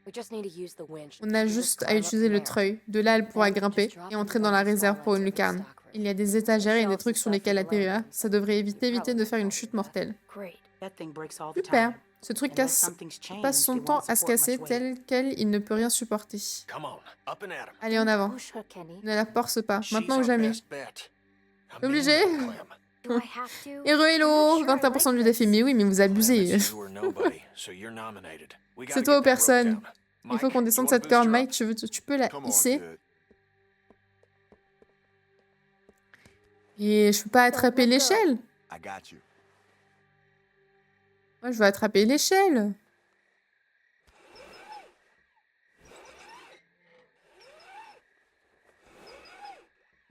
We just need to use the winch. On a juste à utiliser le treuil. De là, elle pourra grimper et entrer dans la réserve pour une lucarne. Il y a des étagères et des trucs sur lesquels atterrir. Ça devrait éviter de faire une chute mortelle. Great. Super. Ce truc passe son temps à se casser tel quel, il ne peut rien supporter. Allez, en avant. Push her, Kenny. Ne la force pas, maintenant ou jamais. Obligé. Do I have to? Héros hello 21% du défi, mais oui, mais vous abusez. C'est toi ou personne. Il faut qu'on descende cette corde, Mike, tu peux la Come on, hisser. kid. Et je peux pas attraper l'échelle. I got you. Moi, je veux attraper l'échelle.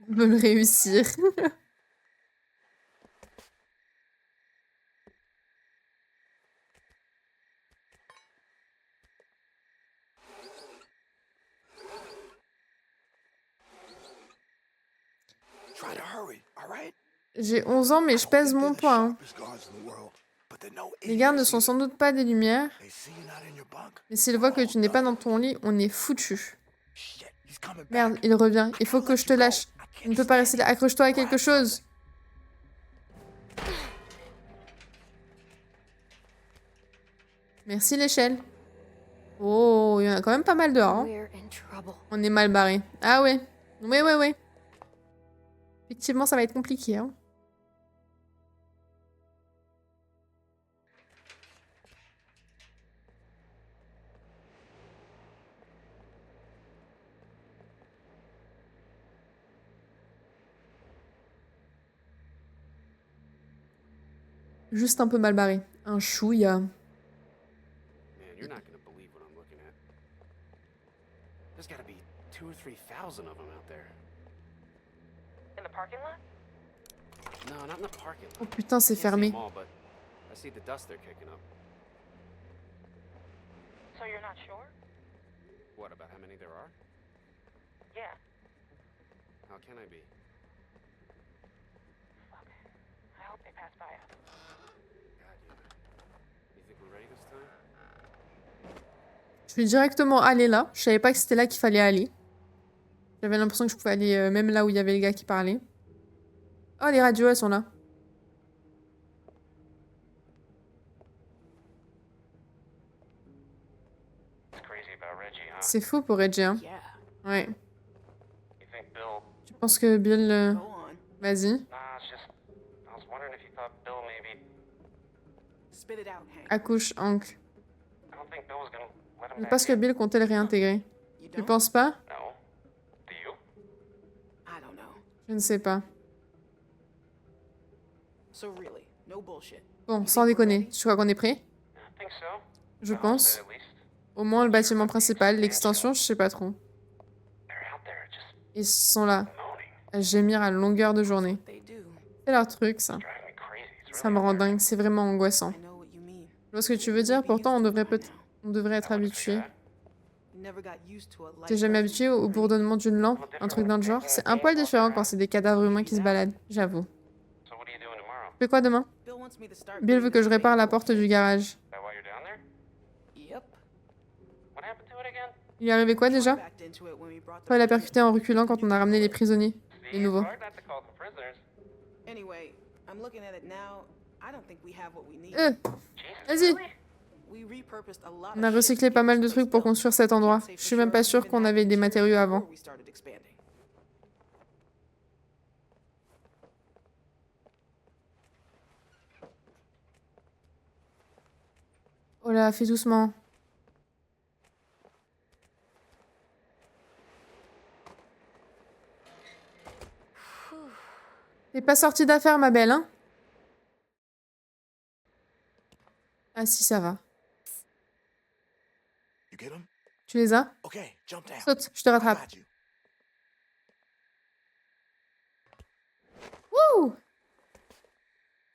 Je veux le réussir. Try to hurry, all right? J'ai 11 ans, mais je pèse mon poids. Hein. Sharpest guards in the world, but they're no Les gardes ne idiots sont either. sans doute pas des lumières, They see you not in your bunk. mais s'ils voient que tu n'es pas dans ton lit, on est foutu. Shit, he's coming back. Merde, il revient. Il faut que je te lâche. Tu ne peux pas rester là. Accroche-toi à quelque chose. Merci l'échelle. Oh, il y en a quand même pas mal dehors. Hein. We're in trouble. On est mal barré. Ah ouais. Ouais. Effectivement, ça va être compliqué. Hein. Juste un peu mal barré. Un chouïa. Man, you're not gonna believe what I'm looking at. There's gotta be 2,000 or 3,000 of them out there. In the parking lot? No, not in the parking lot. Oh putain, c'est I can't see fermé. them all, but I see the dust they're kicking up. So you're not sure? What, about how many there are? Yeah. How can I be? Fuck. I hope they pass by us. God, yeah. You think we're ready this time? Je suis directement allée là. Je savais pas que c'était là qu'il fallait aller. J'avais l'impression que je pouvais aller même là où il y avait le gars qui parlait. Oh, les radios, elles sont là. It's crazy about Reggie, huh? C'est fou pour Reggie, hein. Yeah. Ouais. You think Bill... Tu penses que Bill... Go on. Vas-y. Nah, it's just... I was wondering if you thought Bill maybe... Spit it out, Hank. Accouche, Hank. I don't think Bill was gonna let him Je back pense que in. Bill comptait le réintégrer. You Tu don't? penses pas? No. Do you? I don't know. Je ne sais pas. So really, no bullshit. Bon, sans déconner. Tu crois qu'on est prêt? I think so. Je I'll pense. say at least. Au moins le bâtiment principal, l'extension, je sais pas trop. They're out there just Ils sont là, moaning. à gémir à longueur de journée. They do. C'est leur truc, ça. Driving me crazy. It's Ça really me rend unnerving. dingue, c'est vraiment angoissant. I know what you mean. Je vois ce que tu veux dire, pourtant on devrait être I wouldn't habitué. figure that. You never got used to a life T'es jamais that habitué au bourdonnement d'une lampe, un truc dans le genre? C'est un poil différent quand c'est des cadavres humains qui se baladent, j'avoue. So what are you doing tomorrow? Tu fais quoi demain? Bill wants me to start Bill veut doing que this je répare la paperwork porte du thing. garage. Is that why you're down there? Yep. What happened to it again? Il lui est arrivé quoi déjà? Backed into it when we brought the Toi, il a prisoners. percuté en reculant quand on a ramené les prisonniers, les See, nouveaux. it's hard not to call them prisoners. Anyway, I'm looking at it now. I don't think we have what we need. Vas-y! We repurposed a lot On a of shit recyclé to pas get mal this de place trucs pour built. construire cet endroit. Can't say Je for suis même sure pas if we sûre even qu'on had avait des matériaux avant. before we started expanding. Oh là, fais doucement. T'es pas sortie d'affaire, ma belle, hein? Ah si, ça va. You get him? Tu les as? Okay, jump down. Saute, je te I rattrape. got you. Wouh!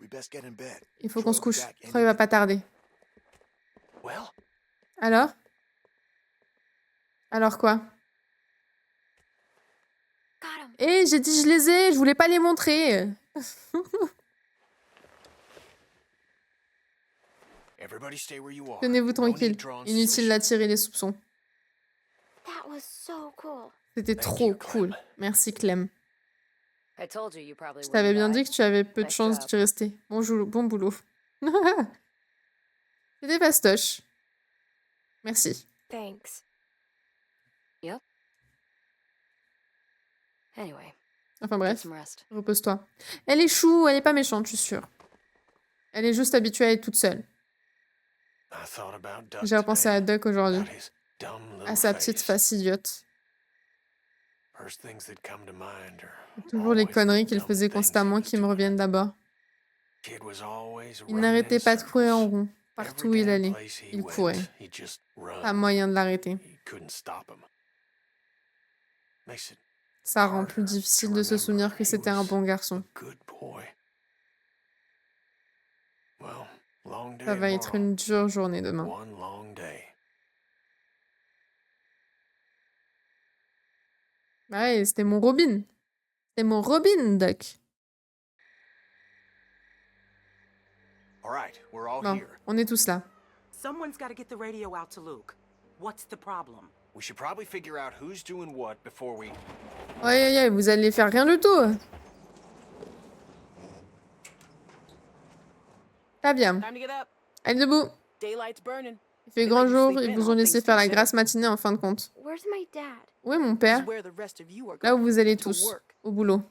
We best get in bed. Il faut Troy qu'on se will be couche. back any Troy va minute. pas tarder. Well, Alors? Alors quoi? Got him. Eh, j'ai dit je les ai, je voulais pas les montrer. Everybody stay where you are. Tenez-vous No tranquille. need drawing Inutile suspicion. d'attirer les soupçons. That was so cool. C'était Thank trop you, Clem. cool. Merci Clem. I told you probably Je t'avais bien dit que tu avais peu de Nice chance job. d'y rester. Bon boulot. C'était fastoche. Merci. Thanks. Anyway, Enfin get bref, some rest. repose-toi. Elle est chou, elle est pas méchante, je suis sûre. Elle est juste habituée à être toute seule. I thought about Duck J'ai repensé today. à Duck aujourd'hui. About his dumb little À sa petite face idiote. First things that come to mind are Toujours les always the conneries qu'il dumb faisait things he constamment was qui me doing. reviennent d'abord. Kid was always Il running n'arrêtait in pas de courir en circles. rond, Partout où il allait, il courait. Pas moyen de l'arrêter. Ça rend plus difficile de se souvenir que c'était un bon garçon. Ça va être une dure journée demain. Ouais, c'était mon Robin. C'était mon Robin, Doc. Bon, on est tous là. Someone's got to get the radio out to Luke. What's the problem? We should probably figure out who's doing what before we... Ouais, vous allez faire rien du tout. Pas bien. Time to get up. Allez, debout. Daylight's burning. Il fait grand jour, ils vous ont laissé faire la grasse matinée en fin de compte. Where's my dad? Où est mon père? Where the rest of you are Là où going. vous allez To tous, work. au boulot.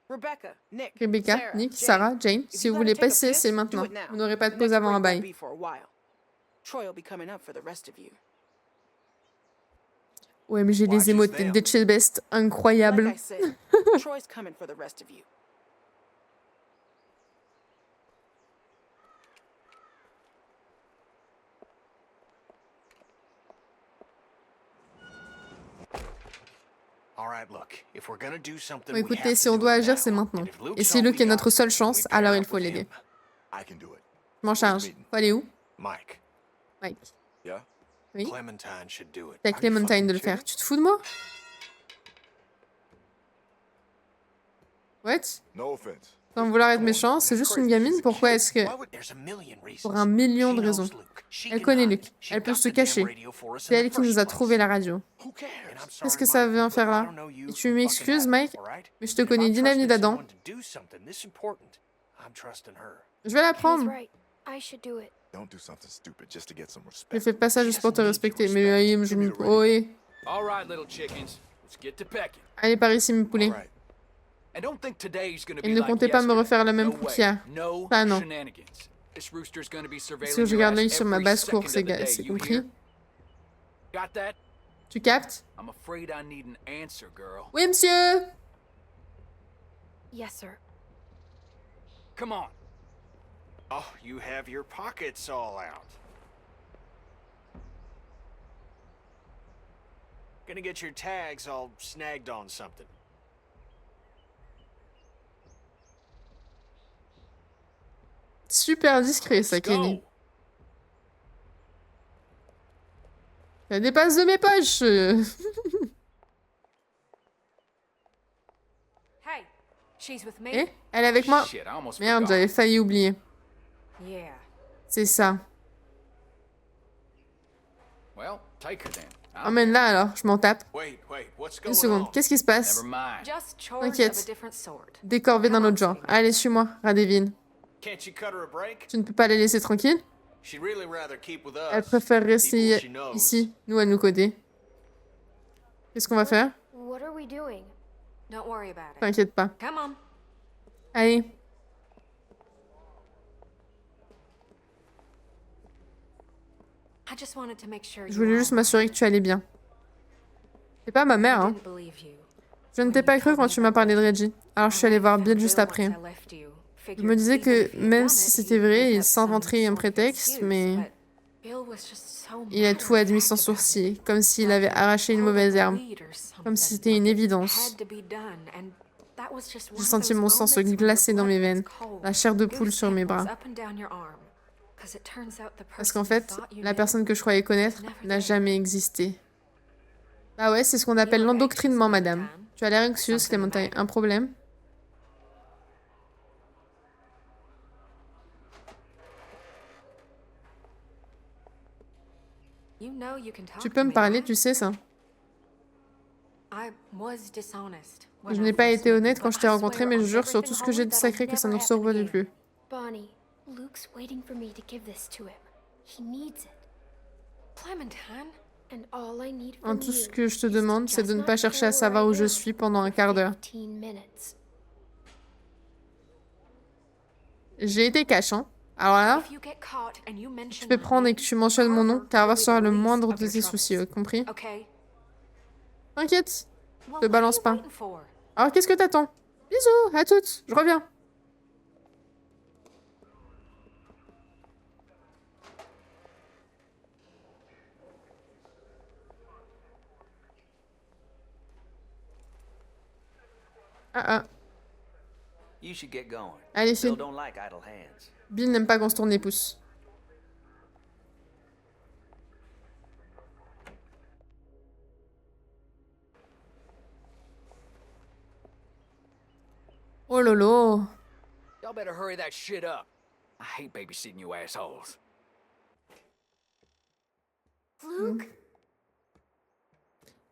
Rebecca, Nick, Rebecca, Sarah, Nick, Jane. Sarah, Jane, If si you vous gotta voulez take a passer, piss, c'est do maintenant. it now. Vous n'aurez pas de The pause next avant un break won't bail. be for a while. Troy will be coming up for the rest of you. OMG, les émotes de Best, incroyable. Like I said, Troy's coming for the rest of you. Bon, écoutez, si on doit agir, c'est maintenant. Et si Luke est notre seule chance, alors il faut l'aider. Je m'en charge. Faut aller où? Mike. Oui? C'est à Clementine de le faire. Tu te fous de moi? What? Sans vouloir être méchant, c'est juste une gamine. Pourquoi est-ce que... Pour 1 million de raisons. Elle connaît Luke. Elle peut se cacher. C'est elle qui nous a trouvé la radio. Qu'est-ce que ça vient faire là? Et tu m'excuses, Mike, mais je te connais ni d'Am ni d'Adam. Je vais la prendre. Je fais pas ça juste pour te respecter, mais je me... Oh, oui. Allez par ici, mes poulets. Et ne comptez pas me refaire le même coup qu'hier. Ah non. Parce que je garde l'œil sur ma basse-cour, c'est compris? Tu captes? Oui, monsieur! Yes, sir. Come on. Oh, you have your pockets all out. Gonna get your tags all snagged on something. Super discret, ça, Kenny. Ça dépasse de mes poches. Eh, elle est avec moi. Merde, j'avais failli oublier. C'est ça. Emmène-la alors, je m'en tape. Une seconde, qu'est-ce qui se passe? T'inquiète. Décorvé d'un autre genre. Allez, suis-moi, Radevin. Tu ne peux pas la laisser tranquille? Elle préfère rester ici, nous à nous coder. Qu'est-ce qu'on va faire? T'inquiète pas. Allez. Je voulais juste m'assurer que tu allais bien. C'est pas ma mère, hein. Je ne t'ai pas cru quand tu m'as parlé de Reggie. Alors je suis allée voir Bill juste après. Je me disais que même si c'était vrai, il s'inventerait un prétexte, mais... Il a tout admis sans sourcil, comme s'il avait arraché une mauvaise herbe. Comme si c'était une évidence. J'ai senti mon sang se glacer dans mes veines, la chair de poule sur mes bras. Parce qu'en fait, la personne que je croyais connaître n'a jamais existé. Ah ouais, c'est ce qu'on appelle l'endoctrinement, madame. Tu as l'air anxieuse, Clémentine. Un problème? Tu peux me parler, tu sais ça. Je n'ai pas été honnête quand je t'ai rencontré, mais je jure sur tout ce que j'ai de sacré que ça ne se reproduit plus. Bonnie, Luke's waiting for me to give this to him. He needs it. Clementine. And all I need En from tout you ce que je te is to demande, c'est de just ne pas not chercher à care savoir where où I je am suis pendant un for quart d'heure. 15 minutes. J'ai été cash, hein. Alors là, je peux prendre et que tu mentionnes mon nom, car sera le moindre de tes soucis, compris? T'inquiète, te balance pas. Alors qu'est-ce que t'attends? Bisous, à toutes, je reviens. Ah ah. You should get going. Allez, Bill file. don't like idle hands. Bill n'aime pas qu'on se tourne les pouces. Oh lolo. Y'all better hurry that shit up. I hate babysitting you assholes. Luke?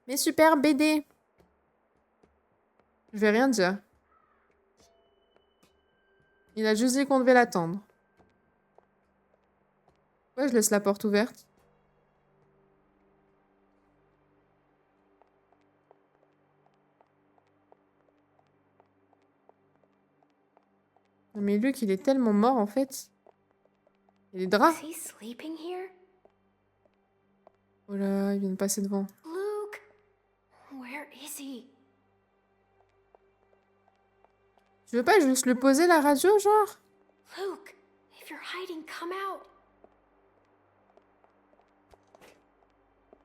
Mais super BD. Je vais rien dire. Il a juste dit qu'on devait l'attendre. Pourquoi je laisse la porte ouverte? Non mais Luke, il est tellement mort en fait. Et les draps. Is he sleeping here? Oh là, il vient de passer devant. Luke? Where is he? Tu veux pas juste le poser la radio, genre? Luke, if you're hiding, come out.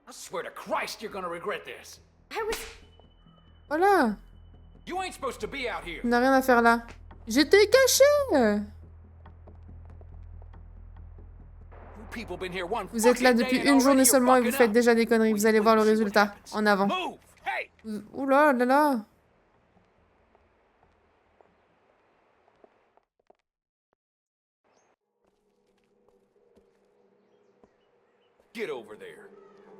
I swear to Christ you're gonna regret this. I was... Voilà. You ain't supposed to be out here. On n'a rien à faire là. J'étais caché. People been here one Vous êtes là fucking depuis day and une journée already you're seulement et vous fucking faites up. déjà des conneries. Vous allez voir le résultat. En avant. Move! Hey! Oula là là. Get over there.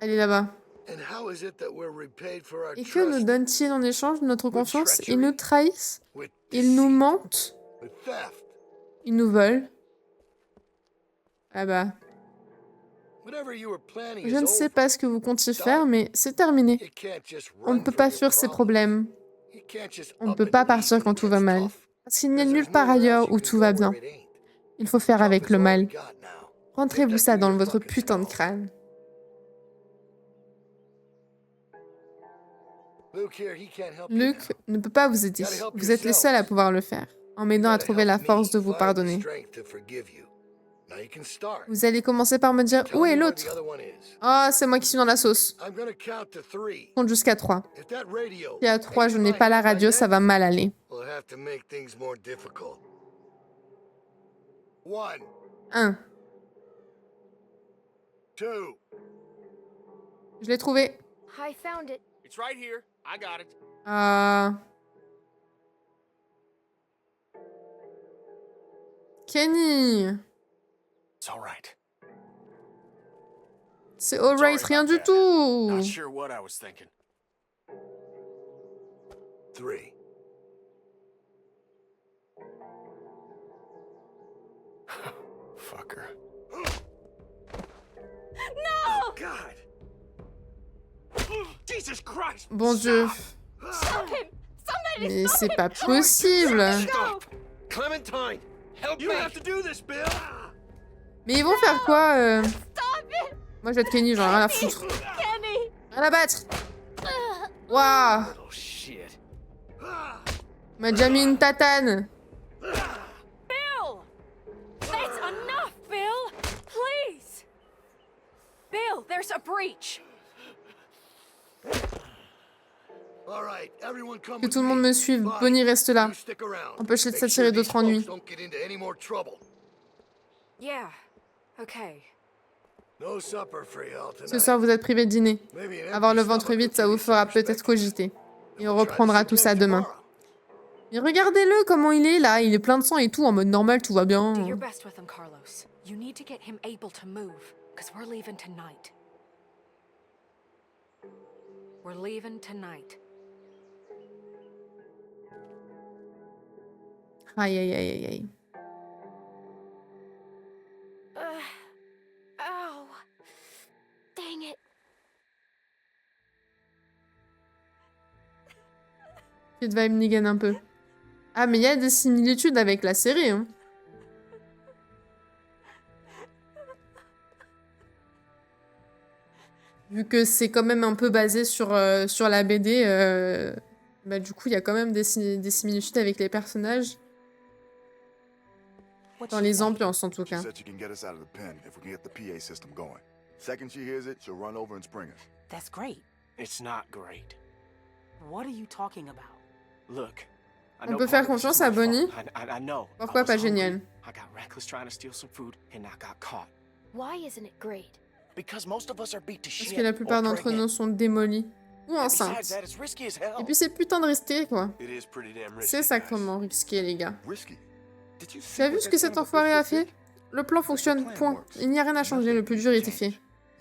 Elle est là-bas. And how is it that we're repaid for our Et que nous trust donne-t-il en échange de notre confiance? Ils nous trahissent. with Ils nous deceit, mentent. with theft? Ils nous volent. Ah bah. Whatever you were planning Je is ne sais over. pas ce que vous comptiez faire, mais c'est terminé. You can't just On ne run peut from pas your fuir ses problems. problèmes. You can't just On ne up peut and pas leave partir when quand it tout va gets mal. tough. Parce qu'il n'y a Because nulle there's part nowhere else ailleurs you où can tout go va where bien. it ain't. Il faut faire Tough avec is le all we mal. got now. Rentrez-vous Get ça that dans through your votre fucking putain de skull. crâne. Luke here, he can't help you Luke ne peut pas vous aider. Vous êtes les seuls à pouvoir le faire. En m'aidant à trouver la force de vous pardonner. Vous allez commencer par me dire où est l'autre. Ah, c'est moi qui suis dans la sauce. Je compte jusqu'à 3. Si à 3 je n'ai pas la radio, ça va mal aller. 1. Je l'ai trouvé. I found it. It's right here. I got it. Kenny. It's all right. C'est alright, rien du tout. Not sure what I was thinking. 3. Fucker. No! God. Jesus Christ. Bon Dieu. Stop him! Somebody Mais stop c'est him! pas possible. Go! Clementine, help you have to do this, Bill. Mais ils vont faire quoi Stop it! Moi je vais être Kenny, j'en ai rien à foutre. Kenny! Rien à battre. Waouh. Oh shit. M'a déjà mis une tatane. Bill! That's enough, Bill! Please! Bill, there's a breach. All right, everyone come Que with tout le monde me. me suive. Bonnie, Bonnie reste là. you stick around. Empêchez de Make s'attirer sure these d'autres ennuis. folks don't get into any more trouble. Yeah, okay. No supper for y'all tonight. Ce soir vous êtes privé de dîner. Maybe an Avoir le empty ventre stomach vide, will ça give vous you some fera peut-être perspective. cogiter. Et Then on we'll try to reprendra sit tout again ça demain. tomorrow. Mais regardez-le comment il est là, il est plein de sang et tout, en mode normal, tout va bien. Do your best with him, Carlos. You need to get him able to move, because we're leaving tonight. We're leaving tonight. Aïe aïe aïe aïe aïe. Ow. Dang it. Petite vibe Negan un peu. Ah mais il y a des similitudes avec la série. Hein. Vu que c'est quand même un peu basé sur la BD, bah, du coup il y a quand même des similitudes avec les personnages. Dans les ambiances en tout She cas. said she can get us out of the pen if we can get the PA system going. Second she hears it, she'll run over and spring us. That's great. It's not great. What are you talking about? Look, I On know peut part faire of this is confiance my à Bonnie. fault. I know. Pourquoi I was pas hungry. génial? I got reckless trying to steal some food, and I got caught. Why isn't it great? Because most of us are beat to Parce shit. que la plupart or d'entre pregnant. nous sont démolis ou And besides enceintes. that, it's risky as hell. Et puis c'est putain de risqué, quoi. It is pretty damn risky, C'est guys. sacrément risqué, les gars. Risky. Did you see Tu as vu what ce that que son cet of a enfoiré a bitch fait? did? Le plan fonctionne, point. Il n'y a rien à changer, le plus dur était fait.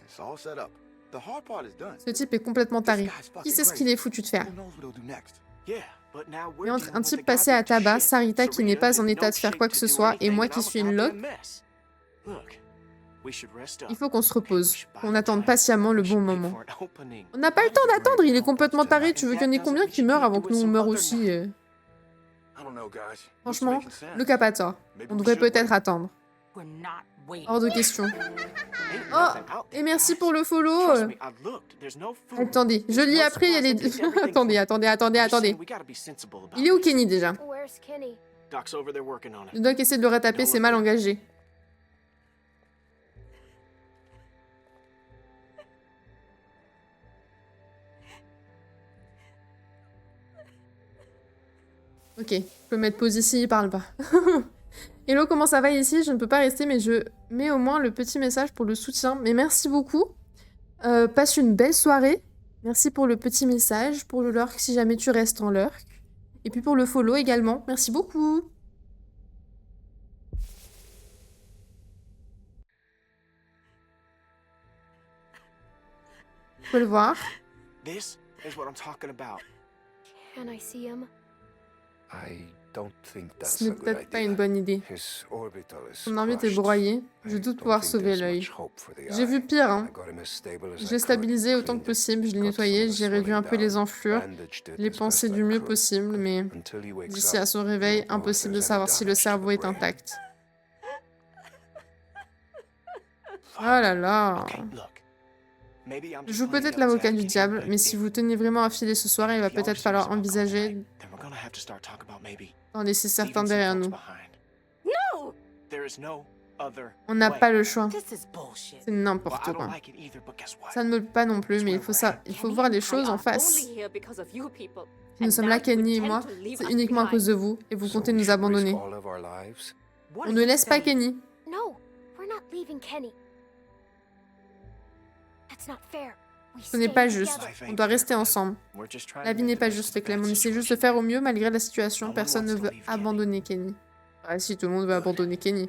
It's all set up. The hard part is done. Ce type est complètement taré. This guy's Qui fucking sait ce qu'il est foutu de faire? Who knows what he'll do next? Yeah, but now we're Et entre dealing un with type the passé guy à beat to tabac, shit, Sarita qui n'est Serena pas en in état no de faire shape quoi que to ce do soit, et anything, moi and qui I'm suis une out there loque, a mess. Look, we should rest up. il faut qu'on se repose, We should buy qu'on the attende time. patiemment le We bon should pay moment. for an opening. On n'a pas le temps d'attendre, il est complètement taré, tu veux qu'il y en ait combien qui meurent avant que nous on meure aussi I don't know, guys. Looks Franchement, making sense. Luc a pas tort. Maybe On we devrait should peut-être wait. attendre. We're not waiting. Hors de question. Ain't Oh, nothing out there, et merci guys. pour le follow. Trust me, I looked. There's no food. Attendez, je There's lis no après, il y a supplies. les... They take everything attendez, from- attendez, I'm just attendez. saying, we gotta be sensible about Il est où it. Kenny déjà? Where's Kenny? Doc's over there working on it. Le doc essaie de le rattraper, c'est mal engagé. Ok, je peux mettre pause ici, il parle pas. Hello, comment ça va ici? Je ne peux pas rester, mais je mets au moins le petit message pour le soutien. Mais merci beaucoup. Passe une belle soirée. Merci pour le petit message, pour le lurk si jamais tu restes en lurk. Et puis pour le follow également. Merci beaucoup. Je peux le voir. This is what I'm talking about. Can I see him? I don't think Ce that's n'est a good peut-être pas une idea. bonne idée. His orbital is Son orbite est crushed. broyée. Je I doute don't pouvoir think sauver there's l'œil. much hope for the J'ai eye. vu pire, hein. I got him as stable as Je I l'ai stabilisé could, autant que cleaned it, possible, je l'ai got nettoyé, some of the j'ai réduit un peu swelling les down, enflures, bandaged it je l'ai as pensé best du I mieux could. possible, mais Until he wakes d'ici up, à son réveil, we'll know if impossible de there's any savoir si le damage to cerveau the est brain. intact. Oh là là. Okay, look. Maybe I'm Je just joue playing peut-être devil's l'avocat du advocate diable, here, but mais si if- vous tenez vraiment à filer ce soir, il va if y'all peut-être are falloir serious about going envisager tonight, then we're gonna have to start talking about maybe d'en laisser certains leaving some derrière folks nous. behind. No! There is no other On n'a way. pas le choix. This is bullshit. C'est Well, n'importe I don't quoi. like it either, but guess what? Ça ne me plaît pas non plus, mais il faut voir les choses en face. Nous sommes là, Kenny et moi, c'est uniquement à cause de vous, et vous So comptez we nous should risk abandonner. all of our lives? What On are ne you laisse pas saying? Kenny. No, we're not leaving Kenny. That's not fair. We Ce n'est stay pas juste. together. On doit rester ensemble. We're just trying La to vie make n'est the pas best juste, of a Clem. bad On essaie juste de situation. faire au mieux malgré la situation. No one Personne ne wants to veut leave Kenny. abandonner Kenny. Ah si, tout le monde veut abandonner Kenny.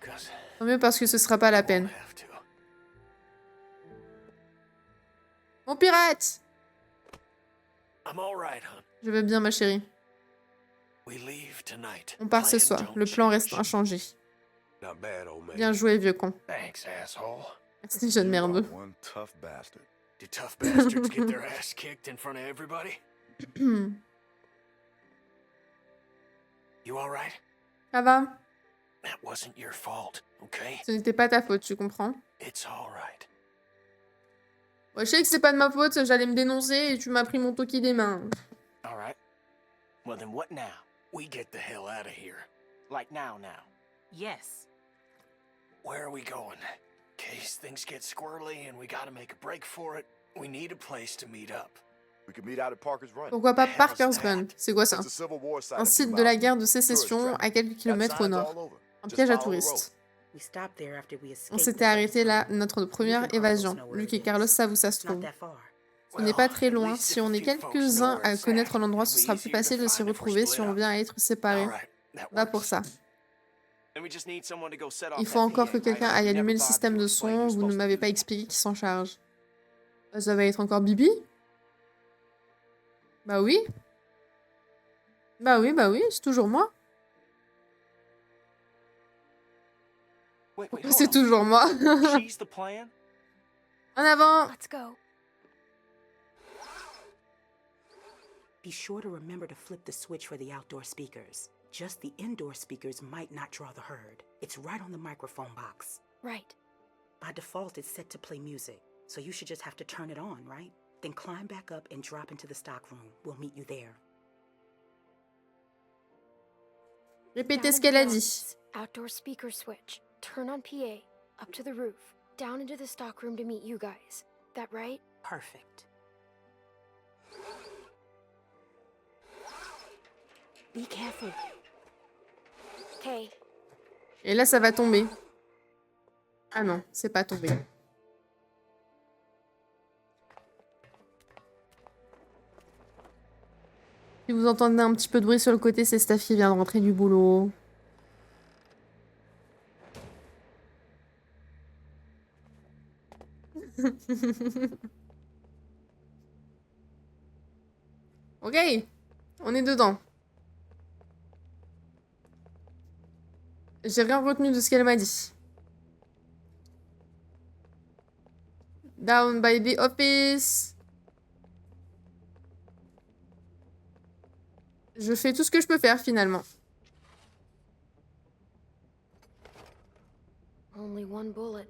'Cause Tant mieux parce que ce sera pas la I won't peine. have to. Mon pirate! I'm all right, hon. Je vais bien, ma chérie. We leave tonight. On part ce Plan soir. don't Le plan reste change. inchangé. Not bad, old man. Bien joué, vieux con. Thanks, asshole. Merci, jeune You are merde. one tough bastard. Do tough bastards get their ass kicked in front of everybody? You all right? Ça va? That wasn't your fault, okay? Ce n'était pas ta faute, tu comprends? It's all right. Ouais, je sais que c'est pas de ma faute, j'allais me dénoncer et tu m'as pris mon toki des mains. All right. Well, then what now? We get the hell out of here. Like now. Yes. Where are we going? In case things get squirrely and we gotta make a break for it, we need a place to meet up. We could meet out at Parker's Run. Pourquoi pas Hell's Parker's that? Run? C'est quoi ça? It's a Civil War site Un a few site de la miles guerre away. de sécession Tourist à quelques trap. kilomètres Got au signs nord. all over. Un Just piège à follow the road. touristes. We stopped there after we escaped On the s'était arrêté first là, time. notre première évasion. Luc et Carlos savent où ça se It's not trouve. that far. Ce n'est pas très loin. Si on est quelques-uns à connaître l'endroit, ce sera plus facile de s'y retrouver si on vient à être séparés. All right, that Va works. pour ça. Then we just need someone to go set off Il that faut encore PA, que quelqu'un right? aille You allumer never le bothered système to de explain son, who's vous ne supposed to m'avez do pas that. expliqué qui s'en charge. Ça va être encore Bibi? Bah oui. Bah oui, c'est toujours moi. Wait, C'est hold on. toujours moi. She's the plan? En avant. Let's go. Be sure to remember to flip the switch for the outdoor speakers. Just the indoor speakers might not draw the herd. It's right on the microphone box. Right. By default, it's set to play music, so you should just have to turn it on, right? Then climb back up and drop into the stock room. We'll meet you there. Répétez Down ce in qu'elle a the dit. office, outdoor speaker switch. Turn on PA. Up to the roof. Down into the stock room to meet you guys. That right? Perfect. Be careful. Okay. Et là, ça va tomber. Ah non, c'est pas tombé. Si vous entendez un petit peu de bruit sur le côté, c'est Steph qui vient de rentrer du boulot. Ok, on est dedans. J'ai rien retenu de ce qu'elle m'a dit. Down by the office. Je fais tout ce que je peux faire finalement. Only one bullet.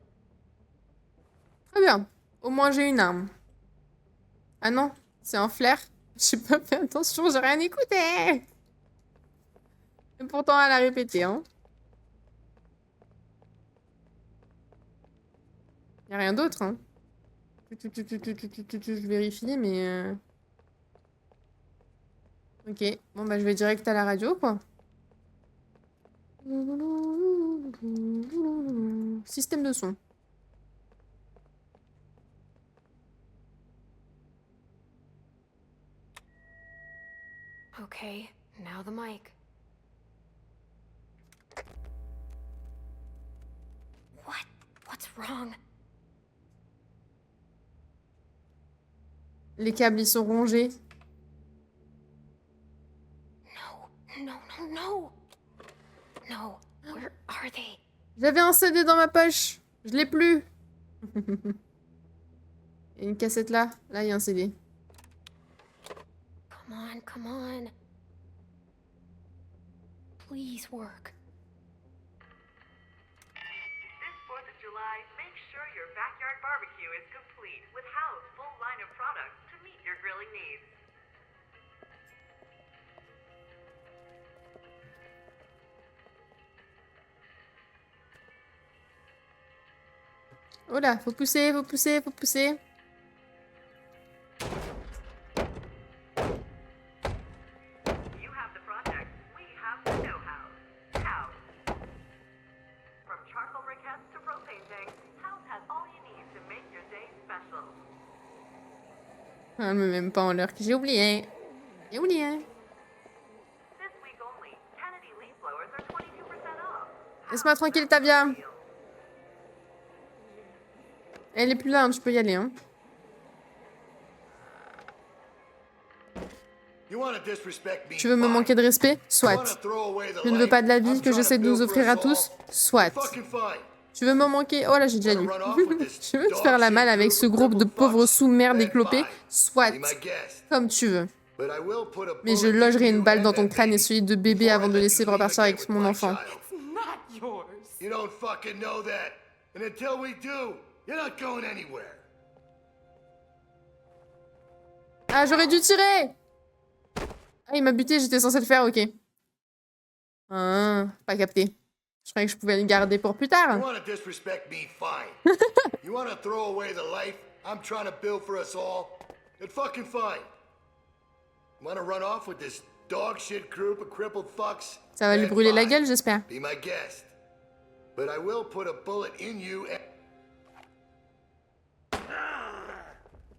Très bien. Au moins j'ai une arme. Ah non, c'est un flair. J'ai pas fait attention, j'ai rien écouté. Et pourtant elle a répété, hein. Y'a rien d'autre, hein. Je vérifie, mais... Ok, bon bah je vais direct à la radio, quoi. Système de son. Okay, now the mic. What's wrong? Les câbles, ils sont rongés. No. No, where are they? J'avais un CD dans ma poche. Je l'ai plus. Il y a une cassette là. Là, il y a un CD. Come on. Please work. This 4th of July, make sure your backyard barbecue is complete with Hal's full line of products to meet your grilling needs. Oh là, faut pousser. You have the project, we have the know-how. Hal. From charcoal briquettes to propane tanks, Hal has all you need to make your day special. Ah, mais même pas en l'heure que j'ai oublié. This week only, Kennedy leaf blowers are 22% off. Laisse-moi tranquille, Tavia. Elle est plus là, hein, tu peux y aller, hein. Tu veux me manquer de respect? Soit. Tu ne veux pas de la vie que j'essaie de nous offrir à tous? Soit. Tu veux me manquer... Oh là, j'ai déjà lu. Tu veux te faire la malle avec ce groupe de pauvres sous-merdes éclopés? Soit. Comme tu veux. Mais je logerai une balle dans ton crâne et celui de bébé avant de laisser repartir avec mon enfant. Ah, j'aurais dû tirer! Ah, il m'a buté, j'étais censée le faire, ok. Ah, pas capté. Je croyais que je pouvais le garder pour plus tard. Ça va lui brûler la gueule, j'espère.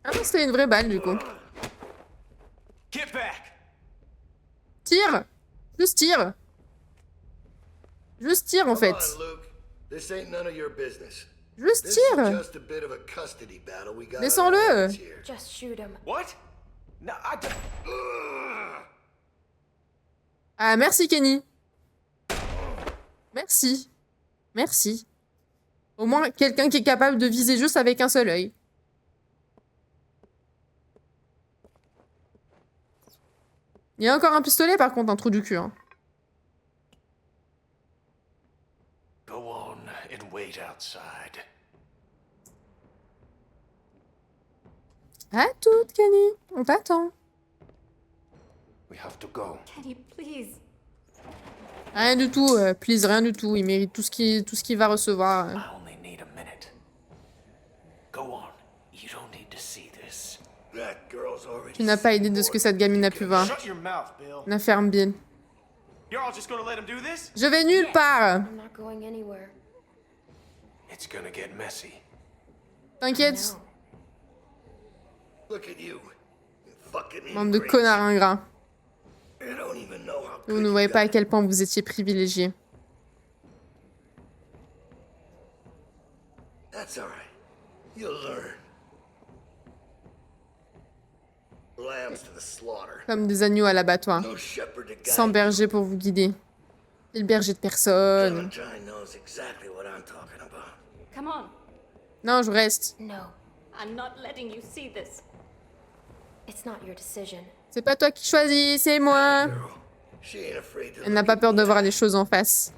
Ah non, c'était une vraie balle, du coup. Tire! Juste tire! Juste tire, en fait. Juste tire! Laissons-le! Just shoot him. What? No, Ah, merci, Kenny. Merci. Merci. Au moins, quelqu'un qui est capable de viser juste avec un seul œil. Il y a encore un pistolet, par contre, un trou du cul. Hein. Go on and wait outside. À toute, Kenny. On t'attend. We have to go. Kenny, please. Rien du tout, please, rien du tout. Il mérite tout ce qu'il va recevoir. I only need a minute. Go on. You don't need to see this. Tu n'as pas idée de ce que cette gamine a pu voir. Shut your mouth, Bill. La ferme bien. You're all just gonna let him do this? Je vais nulle part. I'm not going anywhere. It's gonna get messy. T'inquiète. Look at you. Fucking Bande de connards ingrats. You don't even know how Vous ne voyez pas à quel point vous étiez privilégiés. That's all right. You'll learn. Lambs to the slaughter. Comme des agneaux à l'abattoir. No shepherd to guide. Sans berger pour vous guider. Et le berger de personne. Clementine knows exactly what I'm talking about. Come on. Non, je reste. No, I'm not letting you see this. it's not your decision. C'est pas toi qui choisis, c'est moi. She ain't afraid to Elle n'a pas peur de voir les choses en face.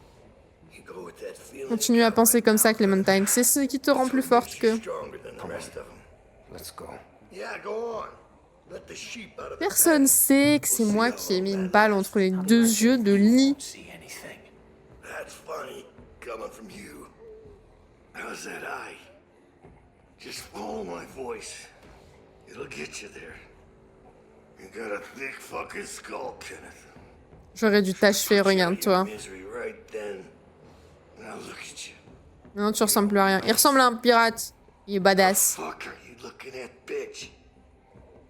You go with that feeling. Continue à penser comme ça, Clémentine. C'est ce qui te rend plus forte que... Stronger than the rest of them. Let's go. Yeah, go on. Let the sheep out of the Personne sait que c'est moi qui ai mis une balle entre les deux yeux de Lee. That's funny, coming from you. How's that eye? Just follow my voice. It'll get you there. You got a thick fucking skull, Kenneth. J'aurais dû t'achever, regarde-toi. Misery right then. Now look at you. Non, tu ressembles plus à rien. Il ressemble à un pirate. Il est badass. Fuck are you looking at, bitch?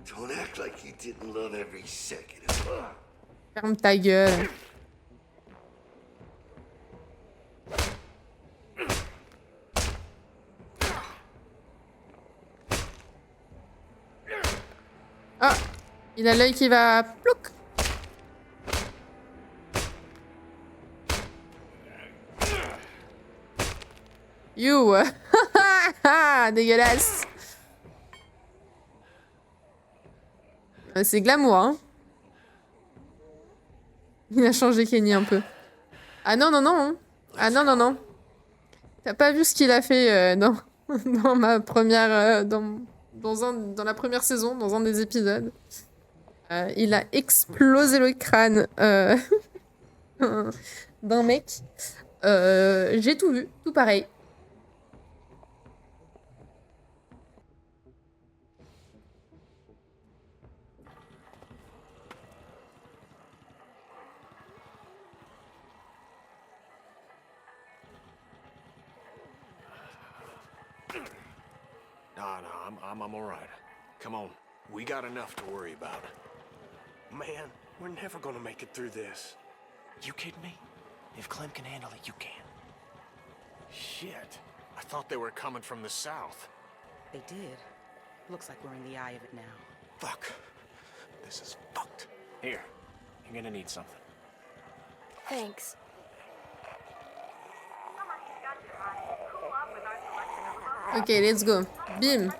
Don't act like you didn't love every second of it. Ferme ta gueule. Ah, il a l'œil qui va... Plouc. You. Dégueulasse. C'est glamour, hein. Il a changé Kenny un peu. Ah non, non, non. Hein. Ah non, non, non. T'as pas vu ce qu'il a fait dans ma première... dans la première saison, dans un des épisodes. Il a explosé le crâne d'un mec. J'ai tout vu, tout pareil. Nah, I'm all right. Come on, we got enough to worry about. Man, we're never gonna make it through this. You kidding me? If Clem can handle it, you can. Shit, I thought they were coming from the south. They did. Looks like we're in the eye of it now. Fuck. This is fucked. Here, you're gonna need something. Thanks. Ok, let's go. Bim.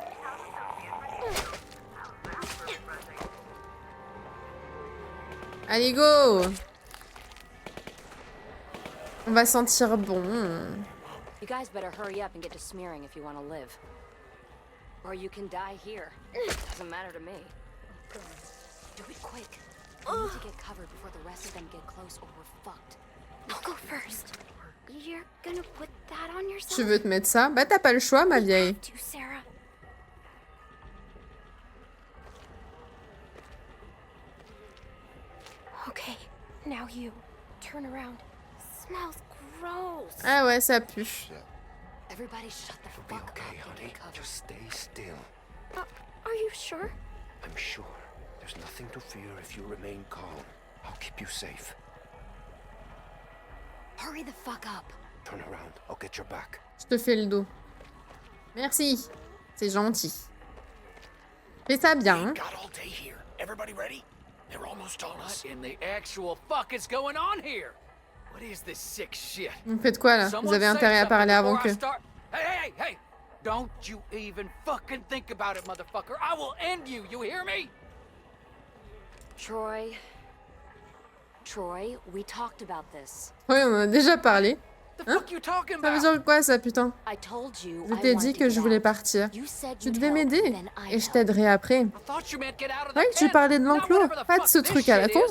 Allez, go. On va sentir bon. You guys better hurry up and get to smearing if you want to live. Or you can die here. Doesn't matter to me. Do it quick. We need to get covered before the rest of them get close or we're fucked. I'll go first. You're gonna put that on yourself? Tu veux te mettre ça? Bah t'as pas le choix, ma vieille. You, Sarah. Okay, now you. Turn around. Smells gross. Ah ouais, ça pue. Everybody shut the fuck up and get covered. Just stay still. Are you sure? I'm sure. There's nothing to fear if you remain calm. I'll keep you safe. Hurry the fuck up. Turn around. I'll get your back. Je te fais le dos. Merci. C'est gentil. Fais ça bien. Hein. Got all day here. Everybody ready? They're almost on us. What in the actual fuck is going on here? What is this sick shit? Vous faites quoi là? Vous avez intérêt à parler avant que... Hey! Don't you even fucking think about it, motherfucker. I will end you, you hear me? Troy, we talked about this. Oui, on en a déjà parlé. Hein? Ça veut dire quoi ça, putain? Je t'ai dit que je voulais partir. Tu devais m'aider, et je t'aiderai après. Ouais, tu parlais de l'enclos, pas de ce truc à la con.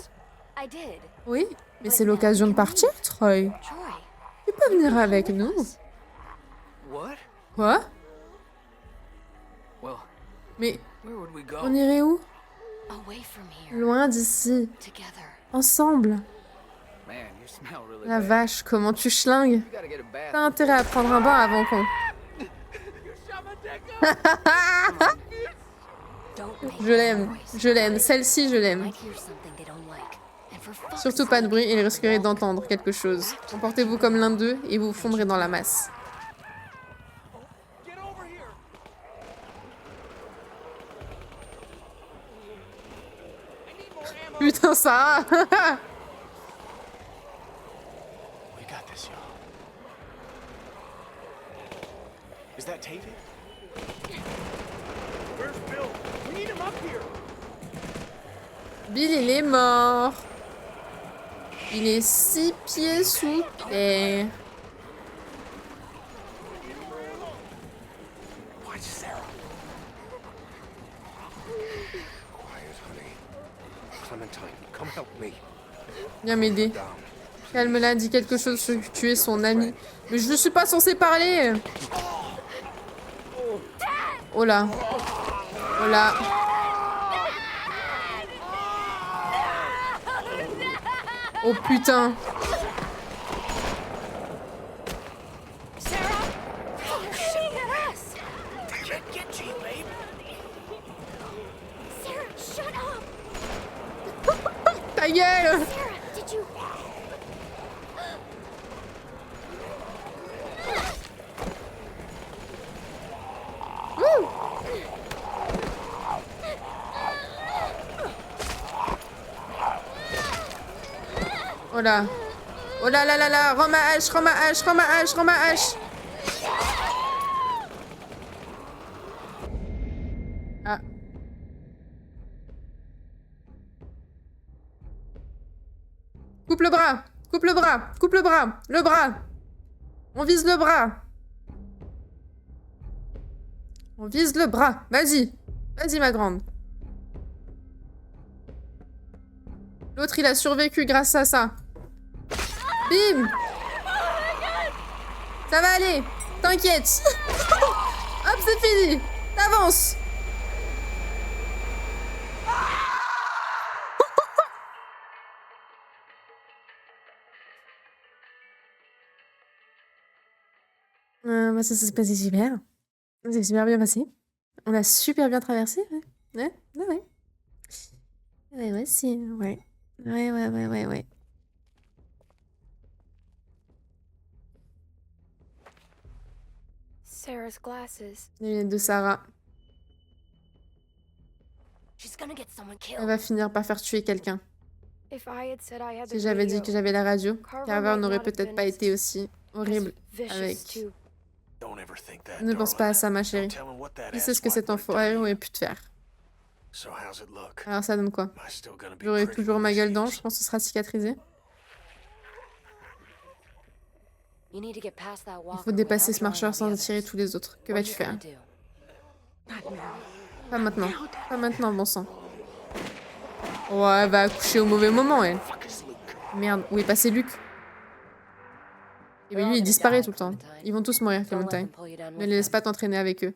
Oui, mais c'est l'occasion de partir, Troy. Tu peux venir avec nous. Quoi? Mais on irait où? Loin d'ici. Ensemble. Man, you smell really La bad. vache, comment tu schlingues? You gotta get a bath. T'as intérêt à prendre un bain avant qu'on... Je l'aime, je l'aime. Celle-ci, je l'aime. Surtout pas de bruit, il risquerait d'entendre quelque chose. Comportez-vous comme l'un d'eux et vous fondrez dans la masse. Putain, ça. We got this, y'all. Is that David? Where's Bill? We need him up here. Bill, il est mort. Il est 6 pieds sous terre. Watch Sarah. Quiet, honey. Clementine, come help me. Viens m'aider. Calme-la, dis quelque chose sur que tu es son ami. Mais je ne suis pas censée parler. Oh là. Oh là. Oh putain. Sarah! They're shooting at us! Get you, babe. Sarah, shut up! Ta gueule! Sarah, did you... Wouh! Oh là. Oh là là là là. Rends ma hache, rends ma hache, rends ma hache, rends ma hache. Ah. Coupe le bras. Coupe le bras. Coupe le bras. Le bras. On vise le bras. On vise le bras. Vas-y. Vas-y, ma grande. L'autre, il a survécu grâce à ça. Bim! Ça va aller. T'inquiète. Hop, c'est fini. T'avances. Bah, ça s'est passé super. C'est super bien passé. On a super bien traversé, ouais. Ouais. Ouais, si, ouais. Ouais. Sarah's glasses. Les lunettes de Sarah. Elle va finir par faire tuer quelqu'un. If I had said I had the Si j'avais dit video, que j'avais la radio, Carver might n'aurait not have peut-être been pas as- été aussi horrible vicious avec. too. Don't ever think that, Ne pense pas à ça, ma No chérie. telling what that Qui sait ce que asswipe cet would've enfoiré done. aurait pu te faire? So how's it look? Alors ça donne quoi? Am I still gonna be J'aurai pretty toujours when ma this gueule heals? d'ange, je pense que ce sera cicatrisé. You need to get past that Il walker faut dépasser without ce marcheur drawing on sans the attirer others. tous les autres. Que What are vas-tu you faire? gonna do? Pas maintenant. Pas maintenant, bon sang. Ouais, elle va accoucher au mauvais moment, elle. Merde, où est passé Luc? Et bien lui, il disparaît tout le temps. Ils vont tous mourir, Clementine. Ne les laisse pas t'entraîner avec eux.